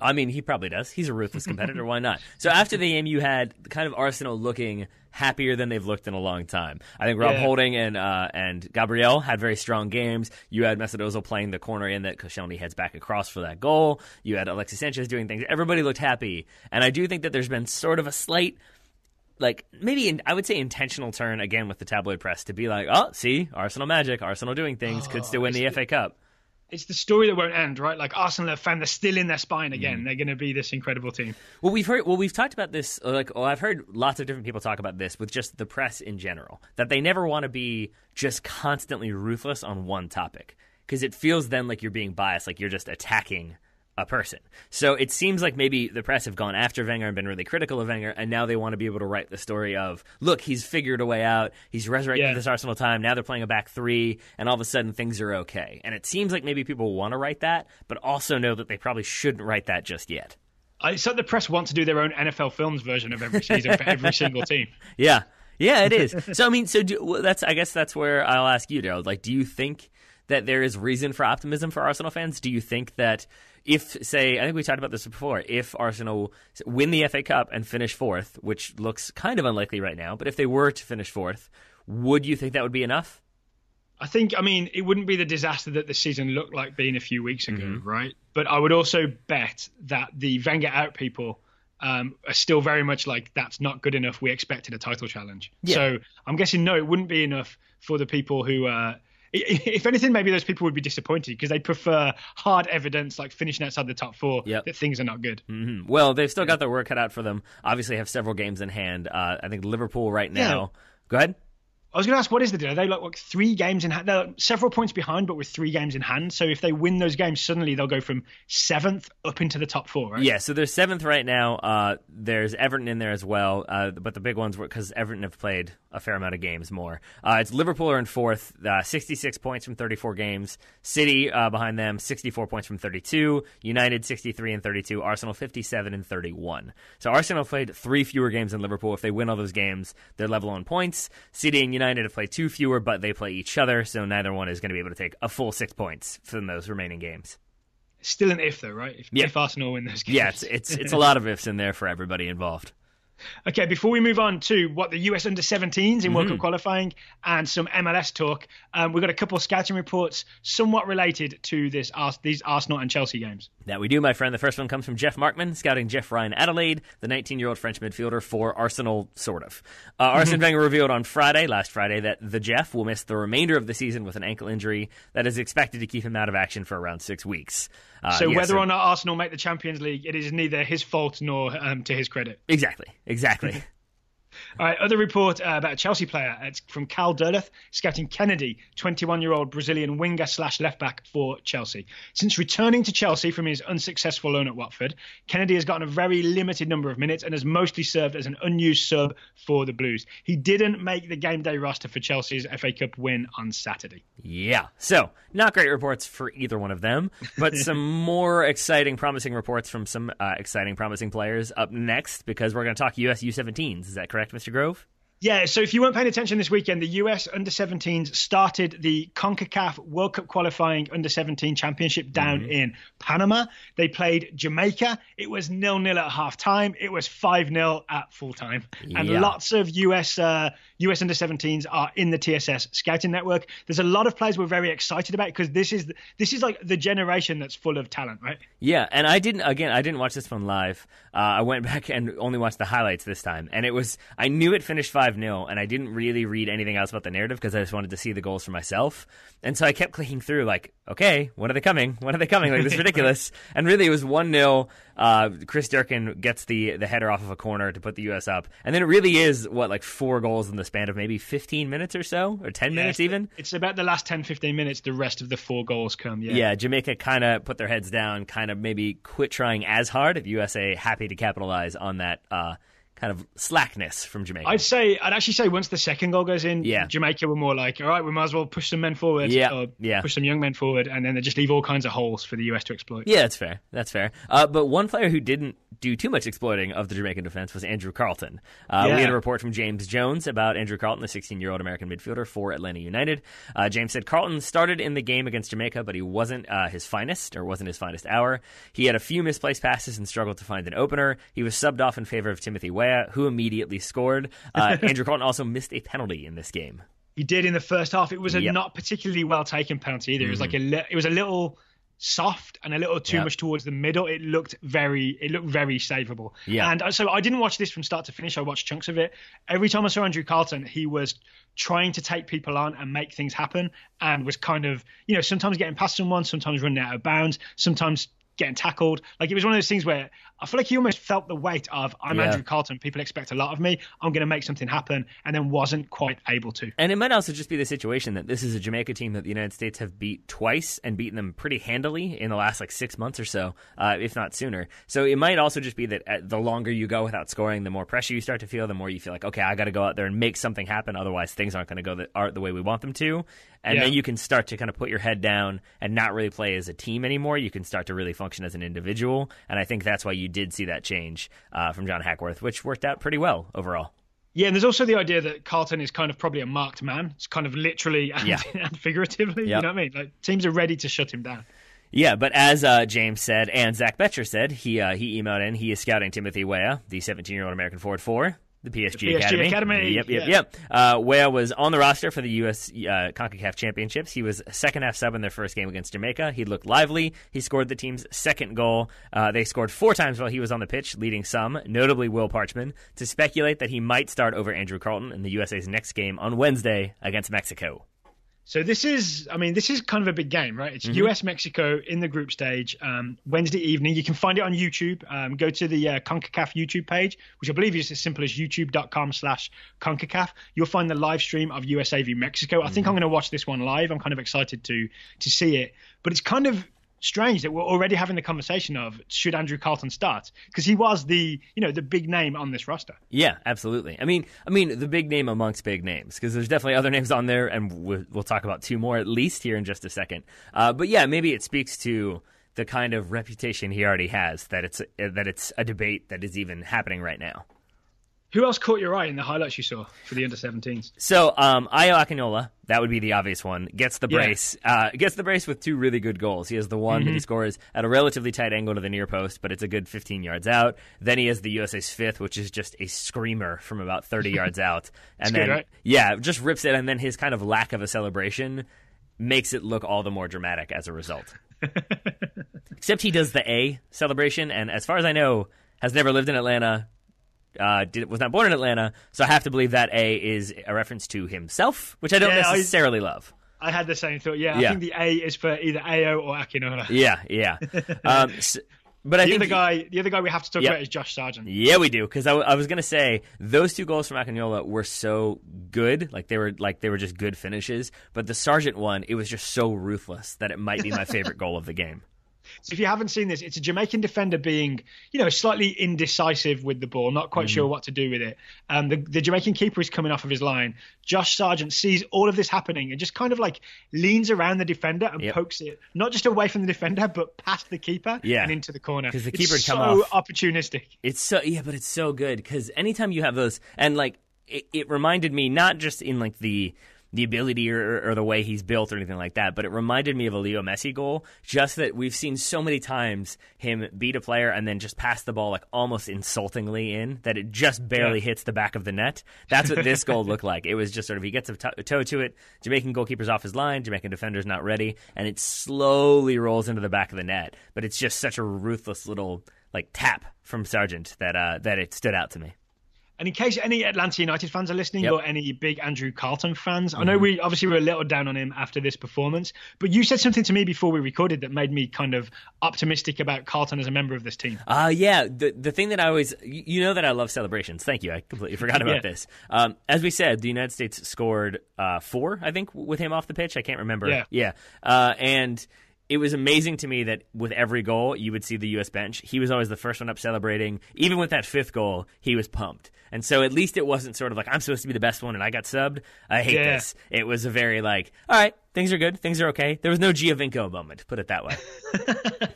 I mean, he probably does. He's a ruthless competitor. Why not? So after the game, you had kind of Arsenal looking happier than they've looked in a long time. I think Rob Holding and Gabriel had very strong games. You had Mesut Ozil playing the corner in that Koscielny heads back across for that goal. You had Alexis Sanchez doing things. Everybody looked happy. And I do think that there's been sort of a slight, I would say intentional turn again with the tabloid press to be see, Arsenal magic, Arsenal doing things, could still win the FA Cup. it's the story that won't end, right? Like Arsenal have found they're still in their spine again. They're going to be this incredible team. Well, we've talked about this. I've heard lots of different people talk about this with just the press in general, that they never want to be just constantly ruthless on one topic, because it feels then like you're being biased, like you're just attacking a person. So it seems like maybe the press have gone after Wenger and been really critical of Wenger, and now they want to be able to write the story of, look, he's figured a way out, he's resurrected this Arsenal time, now they're playing a back three, and all of a sudden things are okay. And it seems like maybe people want to write that, but also know that they probably shouldn't write that just yet. It's like the press want to do their own NFL Films version of every season for every single team. Yeah, it is. So, I mean, I guess that's where I'll ask you, Daryl. Like, do you think that there is reason for optimism for Arsenal fans? Do you think that if, say, I think we talked about this before, if Arsenal win the FA Cup and finish fourth, which looks kind of unlikely right now, but if they were to finish fourth, would you think that would be enough? I mean, it wouldn't be the disaster that the season looked like being a few weeks ago, right? But I would also bet that the Wenger out people are still very much like, that's not good enough. We expected a title challenge. Yeah. So I'm guessing, no, it wouldn't be enough for the people who... if anything, maybe those people would be disappointed because they prefer hard evidence like finishing outside the top four that things are not good. Mm-hmm. Well, they've still got their work cut out for them. Obviously have several games in hand. I think Liverpool right now. Go ahead. I was going to ask, what is the deal? Are they like 3 games in hand? They're several points behind, but with 3 games in hand. So if they win those games, suddenly they'll go from 7th up into the top 4, right? Yeah, so they're 7th right now. There's Everton in there as well. But the big ones were because Everton have played a fair amount of games more. It's Liverpool are in 4th, 66 points from 34 games. City behind them, 64 points from 32. United, 63 and 32. Arsenal, 57 and 31. So Arsenal played 3 fewer games than Liverpool. If they win all those games, they're level on points. City and United have played 2 fewer, but they play each other, so neither one is going to be able to take a full 6 points from those remaining games. Still an if, though, right? If Arsenal win those games. Yeah, it's a lot of ifs in there for everybody involved. Okay, before we move on to what the US Under-17s in World Cup qualifying and some MLS talk, we've got a couple of scouting reports somewhat related to these Arsenal and Chelsea games. That we do, my friend. The first one comes from Jeff Markman, scouting Jeff Ryan Adelaide, the 19-year-old French midfielder for Arsenal, sort of. Arsene Wenger revealed on last Friday, that the Jeff will miss the remainder of the season with an ankle injury that is expected to keep him out of action for around 6 weeks. Whether or not Arsenal make the Champions League, it is neither his fault nor to his credit. Exactly. All right, other report about a Chelsea player. It's from Cal Derleth, scouting Kennedy, 21-year-old Brazilian winger / left-back for Chelsea. Since returning to Chelsea from his unsuccessful loan at Watford, Kennedy has gotten a very limited number of minutes and has mostly served as an unused sub for the Blues. He didn't make the game day roster for Chelsea's FA Cup win on Saturday. Yeah, so not great reports for either one of them, but some more exciting, promising reports from some exciting, promising players up next, because we're going to talk US U17s. Is that correct, Mr. Grove? Yeah, so if you weren't paying attention this weekend, the US Under-17s started the CONCACAF World Cup qualifying Under-17 Championship down in Panama. They played Jamaica. It was 0-0 at half-time. It was 5-0 at full-time. And lots of US Under-17s are in the TSS Scouting Network. There's a lot of players we're very excited about because this is like the generation that's full of talent, right? Yeah, and I didn't watch this one live. I went back and only watched the highlights this time. And I knew it finished 5-0, and I didn't really read anything else about the narrative because I just wanted to see the goals for myself. And so I kept clicking through like, okay, when are they coming? Like, this is ridiculous. And really it was 1-0. Chris Durkin gets the header off of a corner to put the U.S. up. And then it really is, 4 goals in the span of maybe 15 minutes or so, or 10 minutes even? It's about the last 10, 15 minutes, the rest of the 4 goals come, Yeah, Jamaica kind of put their heads down, kind of maybe quit trying as hard. If USA happy to capitalize on that kind of slackness from Jamaica. I'd actually say once the second goal goes in, Jamaica were more like, all right, we might as well push some men forward, push some young men forward, and then they just leave all kinds of holes for the US to exploit. Yeah, that's fair. But one player who didn't do too much exploiting of the Jamaican defense was Andrew Carlton. We had a report from James Jones about Andrew Carlton, the 16-year-old American midfielder for Atlanta United. James said Carlton started in the game against Jamaica, but he wasn't his finest hour. He had a few misplaced passes and struggled to find an opener. He was subbed off in favor of Timothy Weah, who immediately scored. Andrew Carlton also missed a penalty in this game. He did in the first half. It was a not particularly well taken penalty either. It was like it was a little soft and a little too much towards the middle. It looked very savable. Yeah. And so I didn't watch this from start to finish. I watched chunks of it. Every time I saw Andrew Carleton, he was trying to take people on and make things happen, and was kind of, sometimes getting past someone, sometimes running out of bounds, sometimes getting tackled. Like, it was one of those things where I feel like he almost felt the weight of, I'm Andrew Carleton, people expect a lot of me, I'm going to make something happen, and then wasn't quite able to. And it might also just be the situation that this is a Jamaica team that the United States have beat twice and beaten them pretty handily in the last 6 months or so, if not sooner. So it might also just be that the longer you go without scoring, the more pressure you start to feel, the more you feel like, okay, I got to go out there and make something happen, otherwise things aren't going to go the way we want them to. And then you can start to kind of put your head down and not really play as a team anymore. You can start to really function as an individual. And I think that's why you did see that change from John Hackworth, which worked out pretty well overall. Yeah, and there's also the idea that Carleton is kind of probably a marked man. It's kind of literally and figuratively. Yep. You know what I mean? Like, teams are ready to shut him down. Yeah, but as James said and Zach Betcher said, he emailed in, he is scouting Timothy Weah, the 17-year-old American forward for the PSG Academy. Yep. Weah was on the roster for the US CONCACAF Championships. He was second half sub in their first game against Jamaica. He looked lively. He scored the team's second goal. They scored 4 times while he was on the pitch, leading some, notably Will Parchman, to speculate that he might start over Andrew Carleton in the USA's next game on Wednesday against Mexico. So this is kind of a big game, right? It's US-Mexico in the group stage, Wednesday evening. You can find it on YouTube. Go to the CONCACAF YouTube page, which I believe is as simple as youtube.com/CONCACAF. You'll find the live stream of USA v Mexico. I think I'm going to watch this one live. I'm kind of excited to see it. But it's kind of strange that we're already having the conversation of, should Andrew Carleton start? Because he was the big name on this roster. Yeah, absolutely. I mean the big name amongst big names, because there's definitely other names on there, and we'll talk about 2 more at least here in just a second. But yeah, maybe it speaks to the kind of reputation he already has, that it's a debate that is even happening right now. Who else caught your eye in the highlights you saw for the under-17s? So, Ayo Akinola, that would be the obvious one, gets the brace. Gets the brace with 2 really good goals. He has the one that he scores at a relatively tight angle to the near post, but it's a good 15 yards out. Then he has the USA's 5th, which is just a screamer from about 30 yards out. And then, good, right? Yeah, just rips it, and then his kind of lack of a celebration makes it look all the more dramatic as a result. Except he does the A celebration, and as far as I know, has never lived in Atlanta, was not born in Atlanta, so I have to believe that A is a reference to himself, which I don't necessarily love. I had the same thought. I think the A is for either Ayo or Akinola. Yeah. But I think the other guy we have to talk about is Josh Sargent. Yeah, we do, because I was going to say those 2 goals from Akinola were so good, they were just good finishes. But the Sargent one, it was just so ruthless that it might be my favorite goal of the game. So if you haven't seen this, it's a Jamaican defender being, slightly indecisive with the ball, not quite sure what to do with it. The Jamaican keeper is coming off of his line. Josh Sargent sees all of this happening and just kind of leans around the defender and pokes it, not just away from the defender, but past the keeper and into the corner. Because the keeper would come off. Opportunistic. But it's so good, because anytime you have those, and it reminded me not just in the ability or the way he's built or anything like that, but it reminded me of a Leo Messi goal, just that we've seen so many times him beat a player and then just pass the ball almost insultingly in, that it just barely hits the back of the net. That's what this goal looked like. It was just sort of, he gets a toe to it, Jamaican goalkeeper's off his line, Jamaican defender's not ready, and it slowly rolls into the back of the net. But it's just such a ruthless little tap from Sargent that it stood out to me. And in case any Atlanta United fans are listening or any big Andrew Carleton fans, I know we obviously were a little down on him after this performance, but you said something to me before we recorded that made me kind of optimistic about Carleton as a member of this team. The thing that I always, that I love celebrations. Thank you. I completely forgot about this. As we said, the United States scored 4, I think, with him off the pitch. I can't remember. Yeah. And it was amazing to me that with every goal, you would see the U.S. bench. He was always the first one up celebrating. Even with that 5th goal, he was pumped. And so at least it wasn't sort of I'm supposed to be the best one and I got subbed. I hate this. It was a very all right, things are good, things are okay. There was no Giovinco moment, put it that way.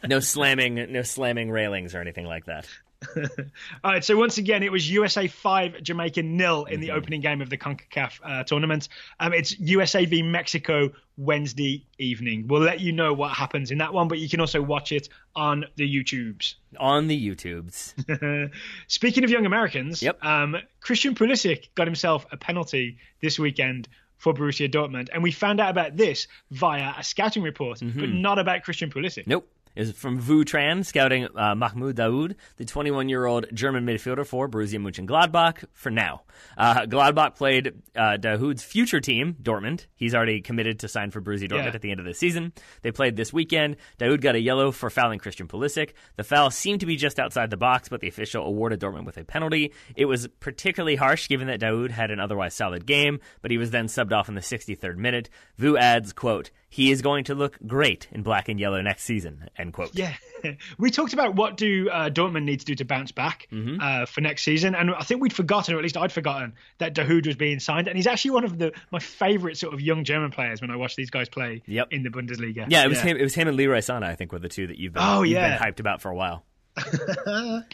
No slamming railings or anything like that. All right, so once again, it was USA 5, Jamaica 0 in the opening game of the CONCACAF tournament. It's USA v Mexico Wednesday evening. We'll let you know what happens in that one, but you can also watch it on the YouTubes. Speaking of young Americans, Christian Pulisic got himself a penalty this weekend for Borussia Dortmund. And we found out about this via a scouting report, but not about Christian Pulisic. Nope. Is from Vu Tran, scouting Mahmoud Dahoud, the 21-year-old German midfielder for Borussia Mönchengladbach for now. Gladbach played Dahoud's future team, Dortmund. He's already committed to sign for Borussia Dortmund at the end of the season. They played this weekend. Dahoud got a yellow for fouling Christian Pulisic. The foul seemed to be just outside the box, but the official awarded Dortmund with a penalty. It was particularly harsh given that Dahoud had an otherwise solid game, but he was then subbed off in the 63rd minute. Vu adds, quote, "He is going to look great in black and yellow next season," end quote. Yeah. We talked about what do Dortmund need to do to bounce back for next season. And I think we'd forgotten, or at least I'd forgotten, that Dahoud was being signed. And he's actually one of my favourite sort of young German players when I watch these guys play in the Bundesliga. Yeah, it was him and Leroy Sané, I think, were the two that you've been hyped about for a while.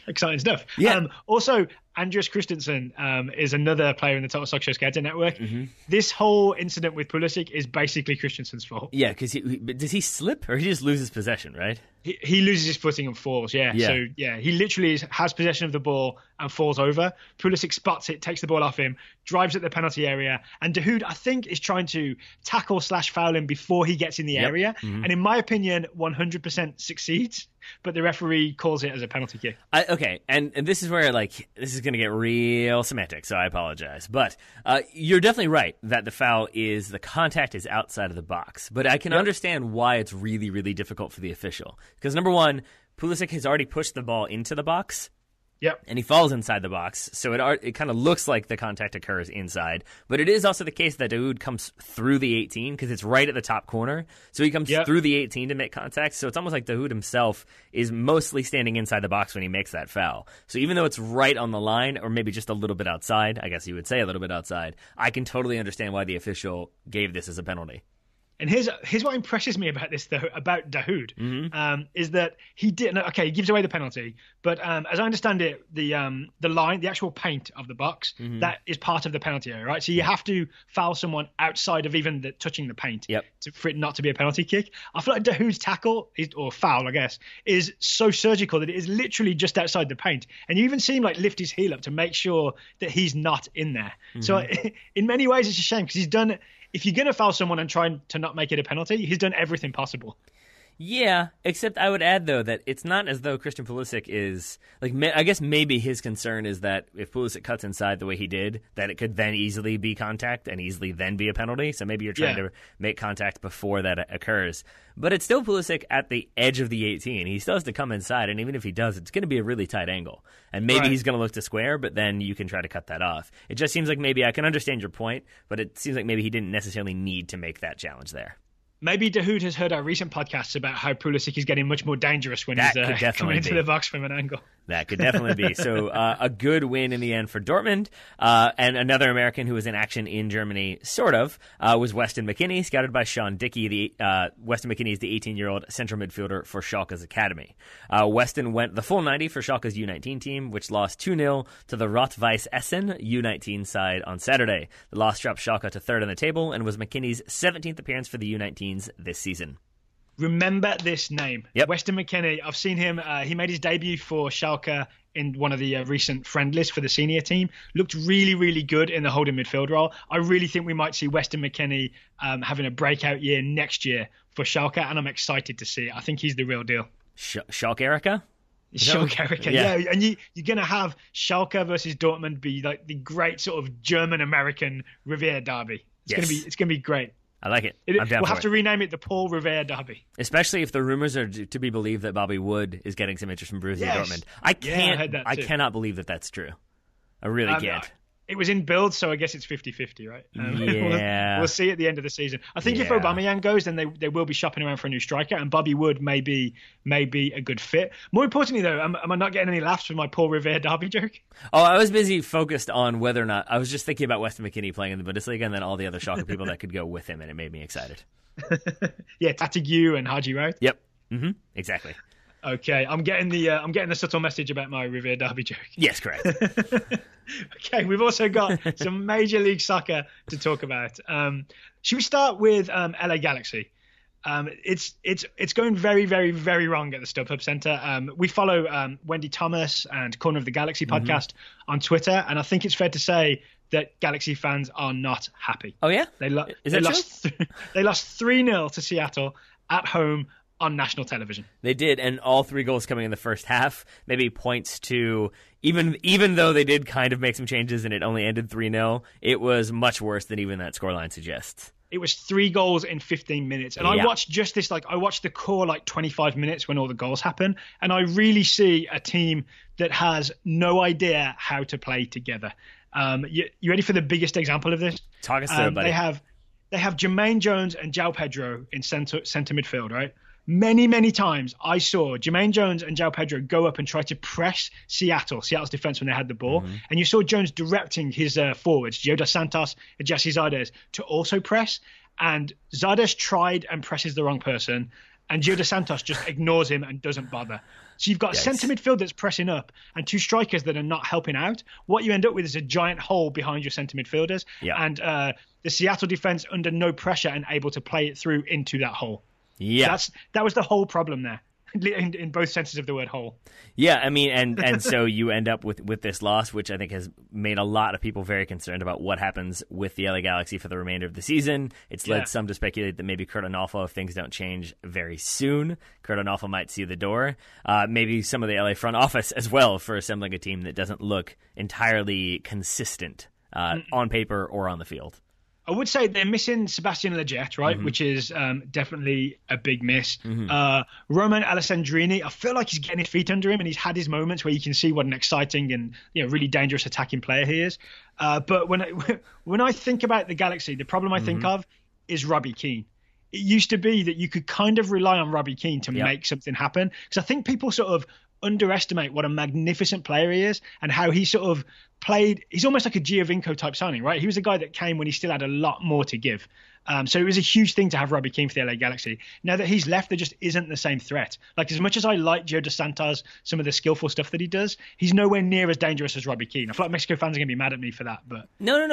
Exciting stuff. Yeah. Also, Andreas Christensen is another player in the Total Soccer Show Scouting Network. This whole incident with Pulisic is basically Christensen's fault. Yeah, because does he slip or he just loses possession, right? He loses his footing and falls, So, he literally has possession of the ball and falls over. Pulisic spots it, takes the ball off him, drives at the penalty area, and Dahoud, I think, is trying to tackle/foul him before he gets in the area. And in my opinion, 100% succeeds, but the referee calls it as a penalty kick. Okay, and this is where, this is going to get real semantic, so I apologize. But you're definitely right that the contact is outside of the box. But I can understand why it's really, really difficult for the official. Because number one, Pulisic has already pushed the ball into the box. Yep. And he falls inside the box, so it kind of looks like the contact occurs inside. But it is also the case that Dahoud comes through the 18 because it's right at the top corner. So he comes through the 18 to make contact. So it's almost like Dahoud himself is mostly standing inside the box when he makes that foul. So even though it's right on the line, or maybe just a little bit outside, I guess you would say a little bit outside, I can totally understand why the official gave this as a penalty. And here's what impresses me about this, though, about Dahoud, is that he didn't. Okay, he gives away the penalty, but as I understand it, the line, the actual paint of the box, that is part of the penalty area, right? So you have to foul someone outside of even touching the paint for it not to be a penalty kick. I feel like Dahoud's tackle, or foul, I guess, is so surgical that it is literally just outside the paint, and you even see him lift his heel up to make sure that he's not in there. So in many ways, it's a shame because he's done. If you're going to foul someone and try to not make it a penalty, he's done everything possible. Yeah, except I would add, though, that it's not as though Christian Pulisic is... I guess maybe his concern is that if Pulisic cuts inside the way he did, that it could then easily be contact and easily then be a penalty. So maybe you're trying to make contact before that occurs. But it's still Pulisic at the edge of the 18. He still has to come inside, and even if he does, it's going to be a really tight angle. And maybe he's going to look to square, but then you can try to cut that off. It just seems like maybe I can understand your point, but it seems like maybe he didn't necessarily need to make that challenge there. Maybe Dahoud has heard our recent podcasts about how Pulisic is getting much more dangerous when he's coming into the box from an angle. That could definitely be. So a good win in the end for Dortmund. And another American who was in action in Germany, sort of, was Weston McKennie, scouted by Sean Dickey. Weston McKennie is the 18-year-old central midfielder for Schalke's academy. Weston went the full 90 for Schalke's U19 team, which lost 2-0 to the Rot-Weiss Essen U19 side on Saturday. The loss dropped Schalke to third on the table and was McKennie's 17th appearance for the U19s this season. Remember this name. Yep. Weston McKennie. I've seen him. He made his debut for Schalke in one of the recent friendlies for the senior team. Looked really, really good in the holding midfield role. I really think we might see Weston McKennie having a breakout year next year for Schalke, and I'm excited to see it. I think he's the real deal. Schalke Erica? Schalke Erica, yeah. And you're going to have Schalke versus Dortmund be the great sort of German-American Revier derby. It's going to be great. I like it. We'll have to rename it the Paul Revere Derby. Especially if the rumors are to be believed that Bobby Wood is getting some interest from Borussia Dortmund. I cannot believe that that's true. I really can't. It was in build, so I guess it's 50-50, right? We'll see at the end of the season. I think if Aubameyang goes, then they will be shopping around for a new striker, and Bobby Wood may be a good fit. More importantly, though, am I not getting any laughs from my Paul Revere derby joke? Oh, I was busy focused on whether or not... I was just thinking about Weston McKennie playing in the Bundesliga and then all the other Schalke people that could go with him, and it made me excited. Yeah, Tattague and Haji Road. Yep, exactly. Okay, I'm getting the subtle message about my Revere derby joke. Yes, correct. Okay, we've also got some Major League Soccer to talk about. Should we start with LA Galaxy? It's going very, very, very wrong at the StubHub Centre. We follow Wendy Thomas and Corner of the Galaxy podcast on Twitter, and I think it's fair to say that Galaxy fans are not happy. Oh yeah, they lost 3-0 to Seattle at home on national television. They did, and all 3 goals coming in the first half maybe points to, even though they did kind of make some changes and it only ended 3-0, it was much worse than even that scoreline suggests. It was 3 goals in 15 minutes. And I watched just this, I watched the core 25 minutes when all the goals happen. And I really see a team that has no idea how to play together. You ready for the biggest example of this? Talk us through it, buddy. They have Jermaine Jones and João Pedro in center midfield, right? Many, many times I saw Jermaine Jones and João Pedro go up and try to press Seattle's defense when they had the ball. And you saw Jones directing his forwards, Gio dos Santos and Jesse Zardes, to also press. And Zardes tried and presses the wrong person. And Gio dos Santos just ignores him and doesn't bother. So you've got a centre midfield that's pressing up and 2 strikers that are not helping out. What you end up with is a giant hole behind your centre midfielders. Yeah. And the Seattle defence under no pressure and able to play it through into that hole. Yeah, that was the whole problem there, in both senses of the word whole. Yeah, I mean, and so you end up with this loss, which I think has made a lot of people very concerned about what happens with the LA Galaxy for the remainder of the season. It's led some to speculate that maybe Kurt Onalfo, if things don't change very soon, Kurt Onalfo might see the door. Maybe some of the LA front office as well for assembling a team that doesn't look entirely consistent on paper or on the field. I would say they're missing Sebastian Lletget, right, which is definitely a big miss. Roman Alessandrini, I feel like he's getting his feet under him, and he's had his moments where you can see what an exciting and really dangerous attacking player he is. But when I think about the Galaxy, the problem I think of is Robbie Keane. It used to be that you could kind of rely on Robbie Keane to make something happen, because I think people sort of underestimate what a magnificent player he is and how he sort of played. He's almost like a Giovinco type signing, right? He was a guy that came when he still had a lot more to give. So it was a huge thing to have Robbie Keane for the LA Galaxy. Now that he's left, there just isn't the same threat. Like, as much as I like Gio dos Santos, some of the skillful stuff that he does, he's nowhere near as dangerous as Robbie Keane. I feel like Mexico fans are going to be mad at me for that. But No.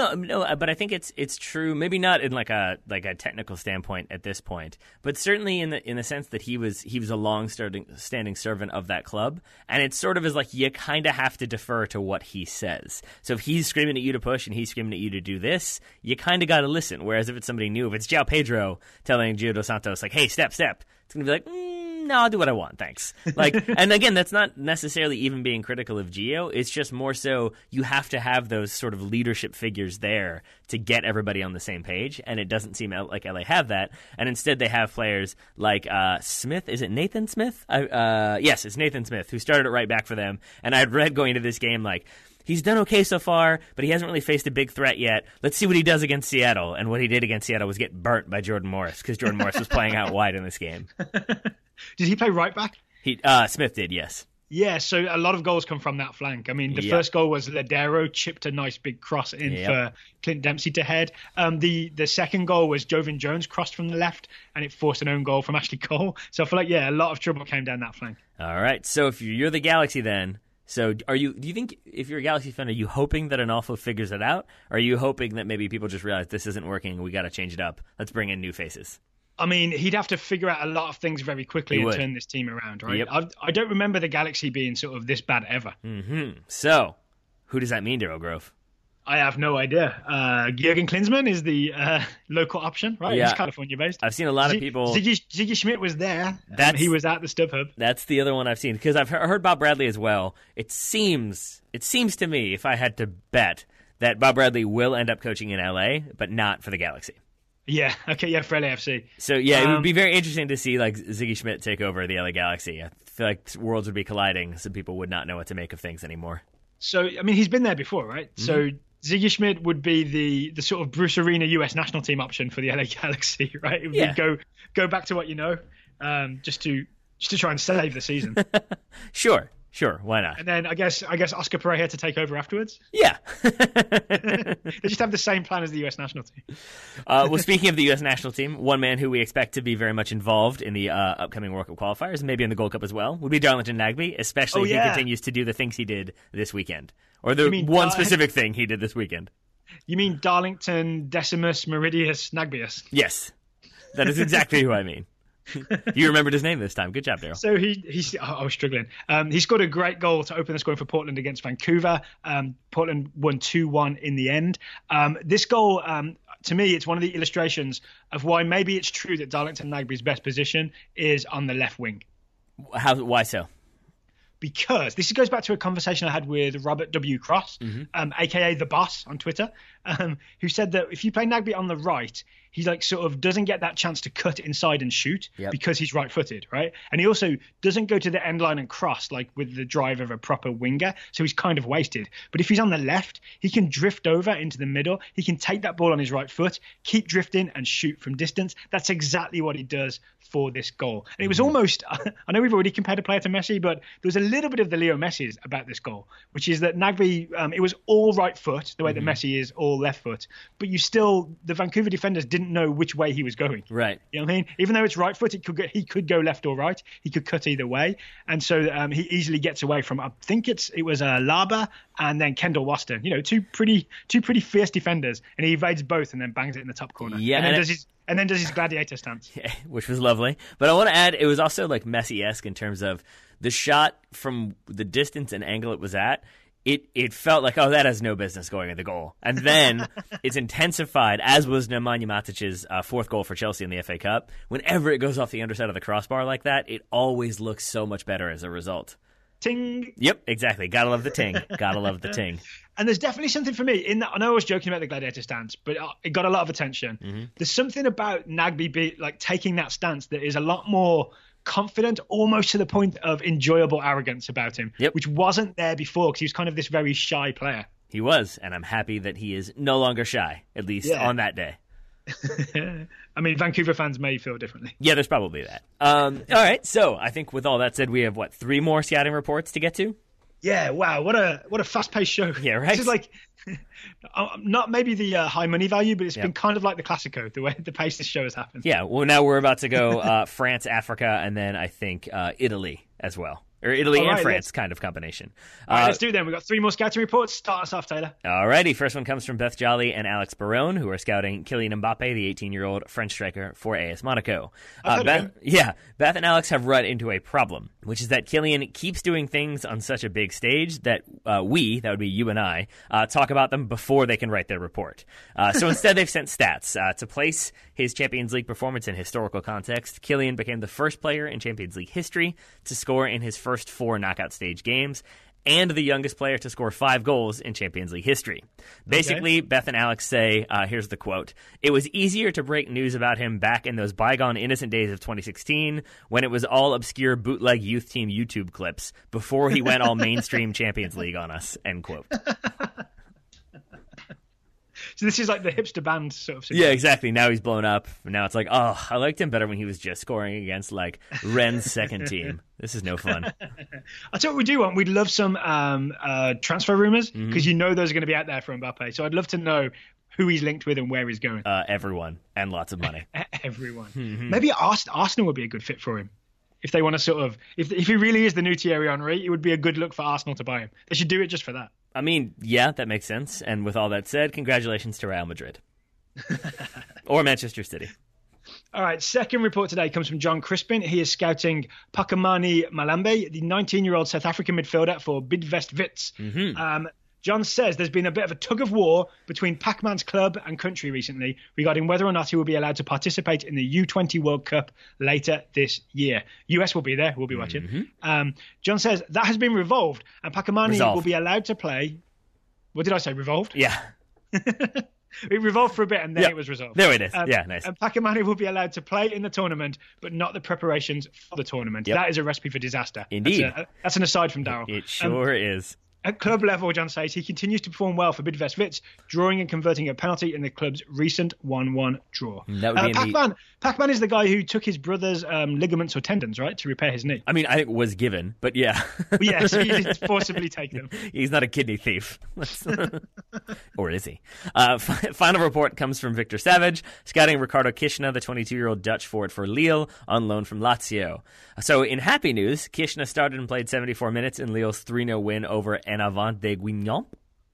But I think it's true. Maybe not in like a technical standpoint at this point, but certainly in the sense that he was a long-standing servant of that club, and it sort of is like you kind of have to defer to what he says. So if he's screaming at you to push and he's screaming at you to do this, you kind of got to listen. Whereas if it's somebody new, if it's João Pedro telling Gio dos Santos, like, hey, step, it's going to be like, no, I'll do what I want, thanks. Like, and again, that's not necessarily even being critical of Gio. It's just more so you have to have those sort of leadership figures there to get everybody on the same page, and it doesn't seem like LA have that. And instead they have players like Smith. Is it Nathan Smith? Yes, it's Nathan Smith, who started at right back for them. And I'd read going into this game, like, he's done okay so far, but he hasn't really faced a big threat yet. Let's see what he does against Seattle. And what he did against Seattle was get burnt by Jordan Morris, because Jordan Morris was playing out wide in this game. Did he play right back? Smith did, yes. Yeah, so a lot of goals come from that flank. I mean, the first goal was Ladero chipped a nice big cross in for Clint Dempsey to head. The second goal was Jovan Jones crossed from the left, and it forced an own goal from Ashley Cole. So I feel like, a lot of trouble came down that flank. All right, so if you're the Galaxy then, so do you think, if you're a Galaxy fan, are you hoping that Onalfo figures it out? Or are you hoping that maybe people just realize this isn't working, we got to change it up, let's bring in new faces? I mean, he'd have to figure out a lot of things very quickly and turn this team around, right? Yep. I don't remember the Galaxy being sort of this bad ever. So, who does that mean, Daryl Grove? I have no idea. Jürgen Klinsmann is the local option, right? Yeah. He's California-based. I've seen a lot of people... Ziggy Schmidt was there. He was at the StubHub. That's the other one I've seen, because I've heard Bob Bradley as well. It seems to me, if I had to bet, that Bob Bradley will end up coaching in LA, but not for the Galaxy. Yeah, okay, for LAFC. So, it would be very interesting to see, like, Ziggy Schmidt take over the LA Galaxy. I feel like worlds would be colliding, so people would not know what to make of things anymore. So, I mean, he's been there before, right? So, Ziggy Schmidt would be the sort of Bruce Arena US national team option for the LA Galaxy, right? It would go back to what you know, just to try and save the season. Sure, why not? And then I guess Oscar Pereira to take over afterwards. Yeah. They just have the same plan as the US national team. Well, speaking of the US national team, one man who we expect to be very much involved in the upcoming World Cup qualifiers, and maybe in the Gold Cup as well, would be Darlington Nagbe, especially if he continues to do the things he did this weekend. Or the one specific thing he did this weekend. You mean Darlington Decimus Meridius Nagbeus? Yes. That is exactly who I mean. You remembered his name this time. Good job, Daryl. So I was struggling. He scored a great goal to open the scoring for Portland against Vancouver. Portland won 2-1 in the end. This goal, to me, it's one of the illustrations of why maybe it's true that Darlington Nagbe's best position is on the left wing. Why so? Because this goes back to a conversation I had with Robert W. Cross, aka The Boss on Twitter, who said that if you play Nagbe on the right, he like sort of doesn't get that chance to cut inside and shoot because he's right-footed, right? And he also doesn't go to the end line and cross like with the drive of a proper winger, so he's kind of wasted. But if he's on the left, he can drift over into the middle. He can take that ball on his right foot, keep drifting and shoot from distance. That's exactly what he does for this goal. And it was almost, I know we've already compared a player to Messi, but there was a little bit of the Leo Messi about this goal, which is that Nagbe, it was all right foot, the way that Messi is all left foot, but the Vancouver defenders didn't know which way he was going. Right. You know what I mean? Even though it's right foot, he could go left or right. He could cut either way. And so he easily gets away from, I think it was Laba and then Kendall Waston, two pretty fierce defenders, and he evades both and then bangs it in the top corner. Yeah. And then does his gladiator stance. Yeah, which was lovely. But I want to add, it was also like Messi-esque in terms of the shot from the distance and angle it was at. It felt like, oh, that has no business going at the goal. And then it's intensified, as was Nemanja Matic's fourth goal for Chelsea in the FA Cup. Whenever it goes off the underside of the crossbar like that, it always looks so much better as a result. Ting. Yep, exactly. Gotta love the ting. Gotta love the ting. And there's definitely something for me in that. I know I was joking about the gladiator stance, but it got a lot of attention. There's something about Nagbe taking that stance that is a lot more confident, almost to the point of enjoyable arrogance about him, which wasn't there before because he was kind of this very shy player. He was, and I'm happy that he is no longer shy, at least on that day. I mean, Vancouver fans may feel differently. Yeah, there's probably that. All right, so I think with all that said, we have, 3 more scouting reports to get to? Yeah, wow, what a fast-paced show. Yeah, right? This is like, not maybe the high money value, but it's been kind of like the Clásico, the way the pace this show has happened. Yeah, well, now we're about to go France, Africa, and then I think Italy as well. Or Italy and France kind of combination. All right, let's do them. We've got 3 more scouting reports. Start us off, Taylor. All righty. First one comes from Beth Jolly and Alex Barone, who are scouting Kylian Mbappe, the 18-year-old French striker for AS Monaco. Beth and Alex have run into a problem, which is that Kylian keeps doing things on such a big stage that that would be you and I, talk about them before they can write their report. So instead, they've sent stats. To place his Champions League performance in historical context, Kylian became the first player in Champions League history to score in his first 4 knockout stage games, and the youngest player to score 5 goals in Champions League history. Basically, Beth and Alex say, here's the quote, "It was easier to break news about him back in those bygone innocent days of 2016 when it was all obscure bootleg youth team YouTube clips before he went all mainstream Champions League on us," end quote. So this is like the hipster band sort of situation. Yeah, exactly. Now he's blown up. Now it's like, oh, I liked him better when he was just scoring against like Rennes' second team. This is no fun. I'll tell you what we do want. We'd love some transfer rumors because those are going to be out there for Mbappe. So I'd love to know who he's linked with and where he's going. Everyone. And lots of money. Everyone. Maybe Arsenal would be a good fit for him. If they want to sort of, if he really is the new Thierry Henry, it would be a good look for Arsenal to buy him. They should do it just for that. I mean, yeah, that makes sense. And with all that said, congratulations to Real Madrid. Or Manchester City. All right, second report today comes from John Crispin. He is scouting Pakamani Malambe, the 19-year-old South African midfielder for Bidvest Wits. John says there's been a bit of a tug of war between Pac-Man's club and country recently regarding whether or not he will be allowed to participate in the U20 World Cup later this year. US will be there. We'll be watching. John says that has been revolved and Pakamani will be allowed to play. What did I say? Revolved? Yeah. It revolved for a bit and then it was resolved. There it is. Nice. And Pakamani will be allowed to play in the tournament, but not the preparations for the tournament. That is a recipe for disaster. Indeed. That's an aside from Daryl. It sure is. At club level, John says he continues to perform well for Bidvest Wits, drawing and converting a penalty in the club's recent 1-1 draw. That would be Pac-Man is the guy who took his brother's ligaments or tendons, right, to repair his knee. I mean, I think it was given, but yeah. Yeah, so he did forcibly take them. He's not a kidney thief. Or is he? Final report comes from Victor Savage, scouting Ricardo Kishna, the 22-year-old Dutch forward for Lille, on loan from Lazio. So in happy news, Kishna started and played 74 minutes in Lille's 3-0 win over En Avant de Guignon.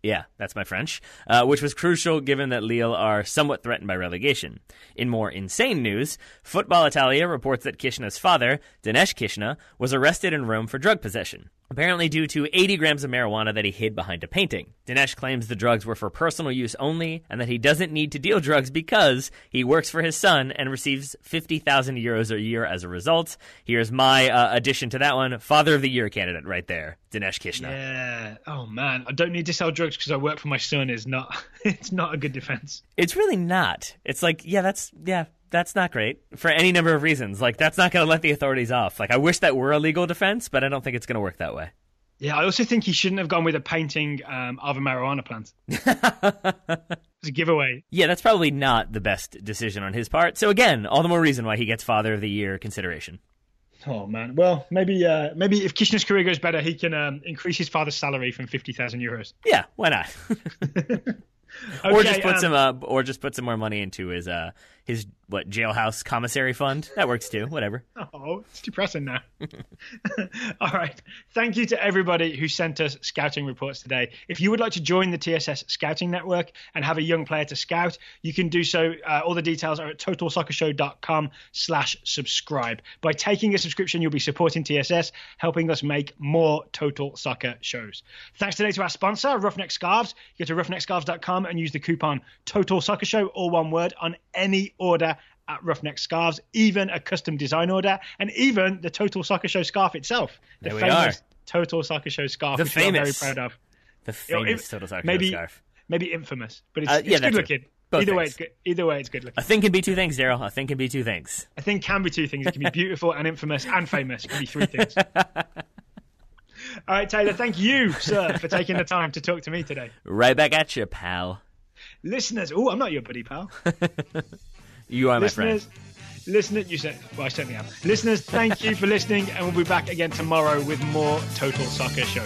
Yeah, that's my French, which was crucial given that Lille are somewhat threatened by relegation. In more insane news, Football Italia reports that Kishna's father, Dinesh Kishna, was arrested in Rome for drug possession, apparently due to 80 grams of marijuana that he hid behind a painting. Dinesh claims the drugs were for personal use only and that he doesn't need to deal drugs because he works for his son and receives 50,000 euros a year as a result. Here's my addition to that one. Father of the Year candidate right there, Dinesh Kishna. Yeah. Oh, man. I don't need to sell drugs because I work for my son is not, it's not a good defense. It's really not. It's like, that's not great for any number of reasons. Like, that's not going to let the authorities off. Like, I wish that were a legal defense, but I don't think it's going to work that way. Yeah, I also think he shouldn't have gone with a painting of a marijuana plant. It's a giveaway. Yeah, that's probably not the best decision on his part. So again, all the more reason why he gets Father of the Year consideration. Oh, man. Well, maybe if Kishna's career goes better, he can increase his father's salary from 50,000 euros. Yeah, why not? Okay, or just put some more money into his jailhouse commissary fund. That works too. Whatever. Oh, it's depressing now. All right. Thank you to everybody who sent us scouting reports today. If you would like to join the TSS Scouting Network and have a young player to scout, you can do so. All the details are at totalsoccershow.com/subscribe. By taking a subscription, you'll be supporting TSS, helping us make more Total Soccer shows. Thanks today to our sponsor, Ruffneck Scarves. Go to ruffneckscarves.com and use the coupon Total Soccer Show, all one word, on any order at Ruffneck Scarves, even a custom design order, and even the Total Soccer Show scarf itself. The famous Total Soccer Show scarf, which I'm very proud of. The famous Total Soccer Show scarf. Maybe infamous, but it's good looking. Either way, it's good looking. A thing can be two things, Daryl. A thing can be two things. A thing can be two things. It can be beautiful and infamous and famous. It can be three things. All right, Taylor, thank you, sir, for taking the time to talk to me today. Right back at you, pal. Listeners, I'm not your buddy, pal. You are my friend. Listeners, you said, well, I certainly am. Listeners, thank you for listening, and we'll be back again tomorrow with more Total Soccer Show.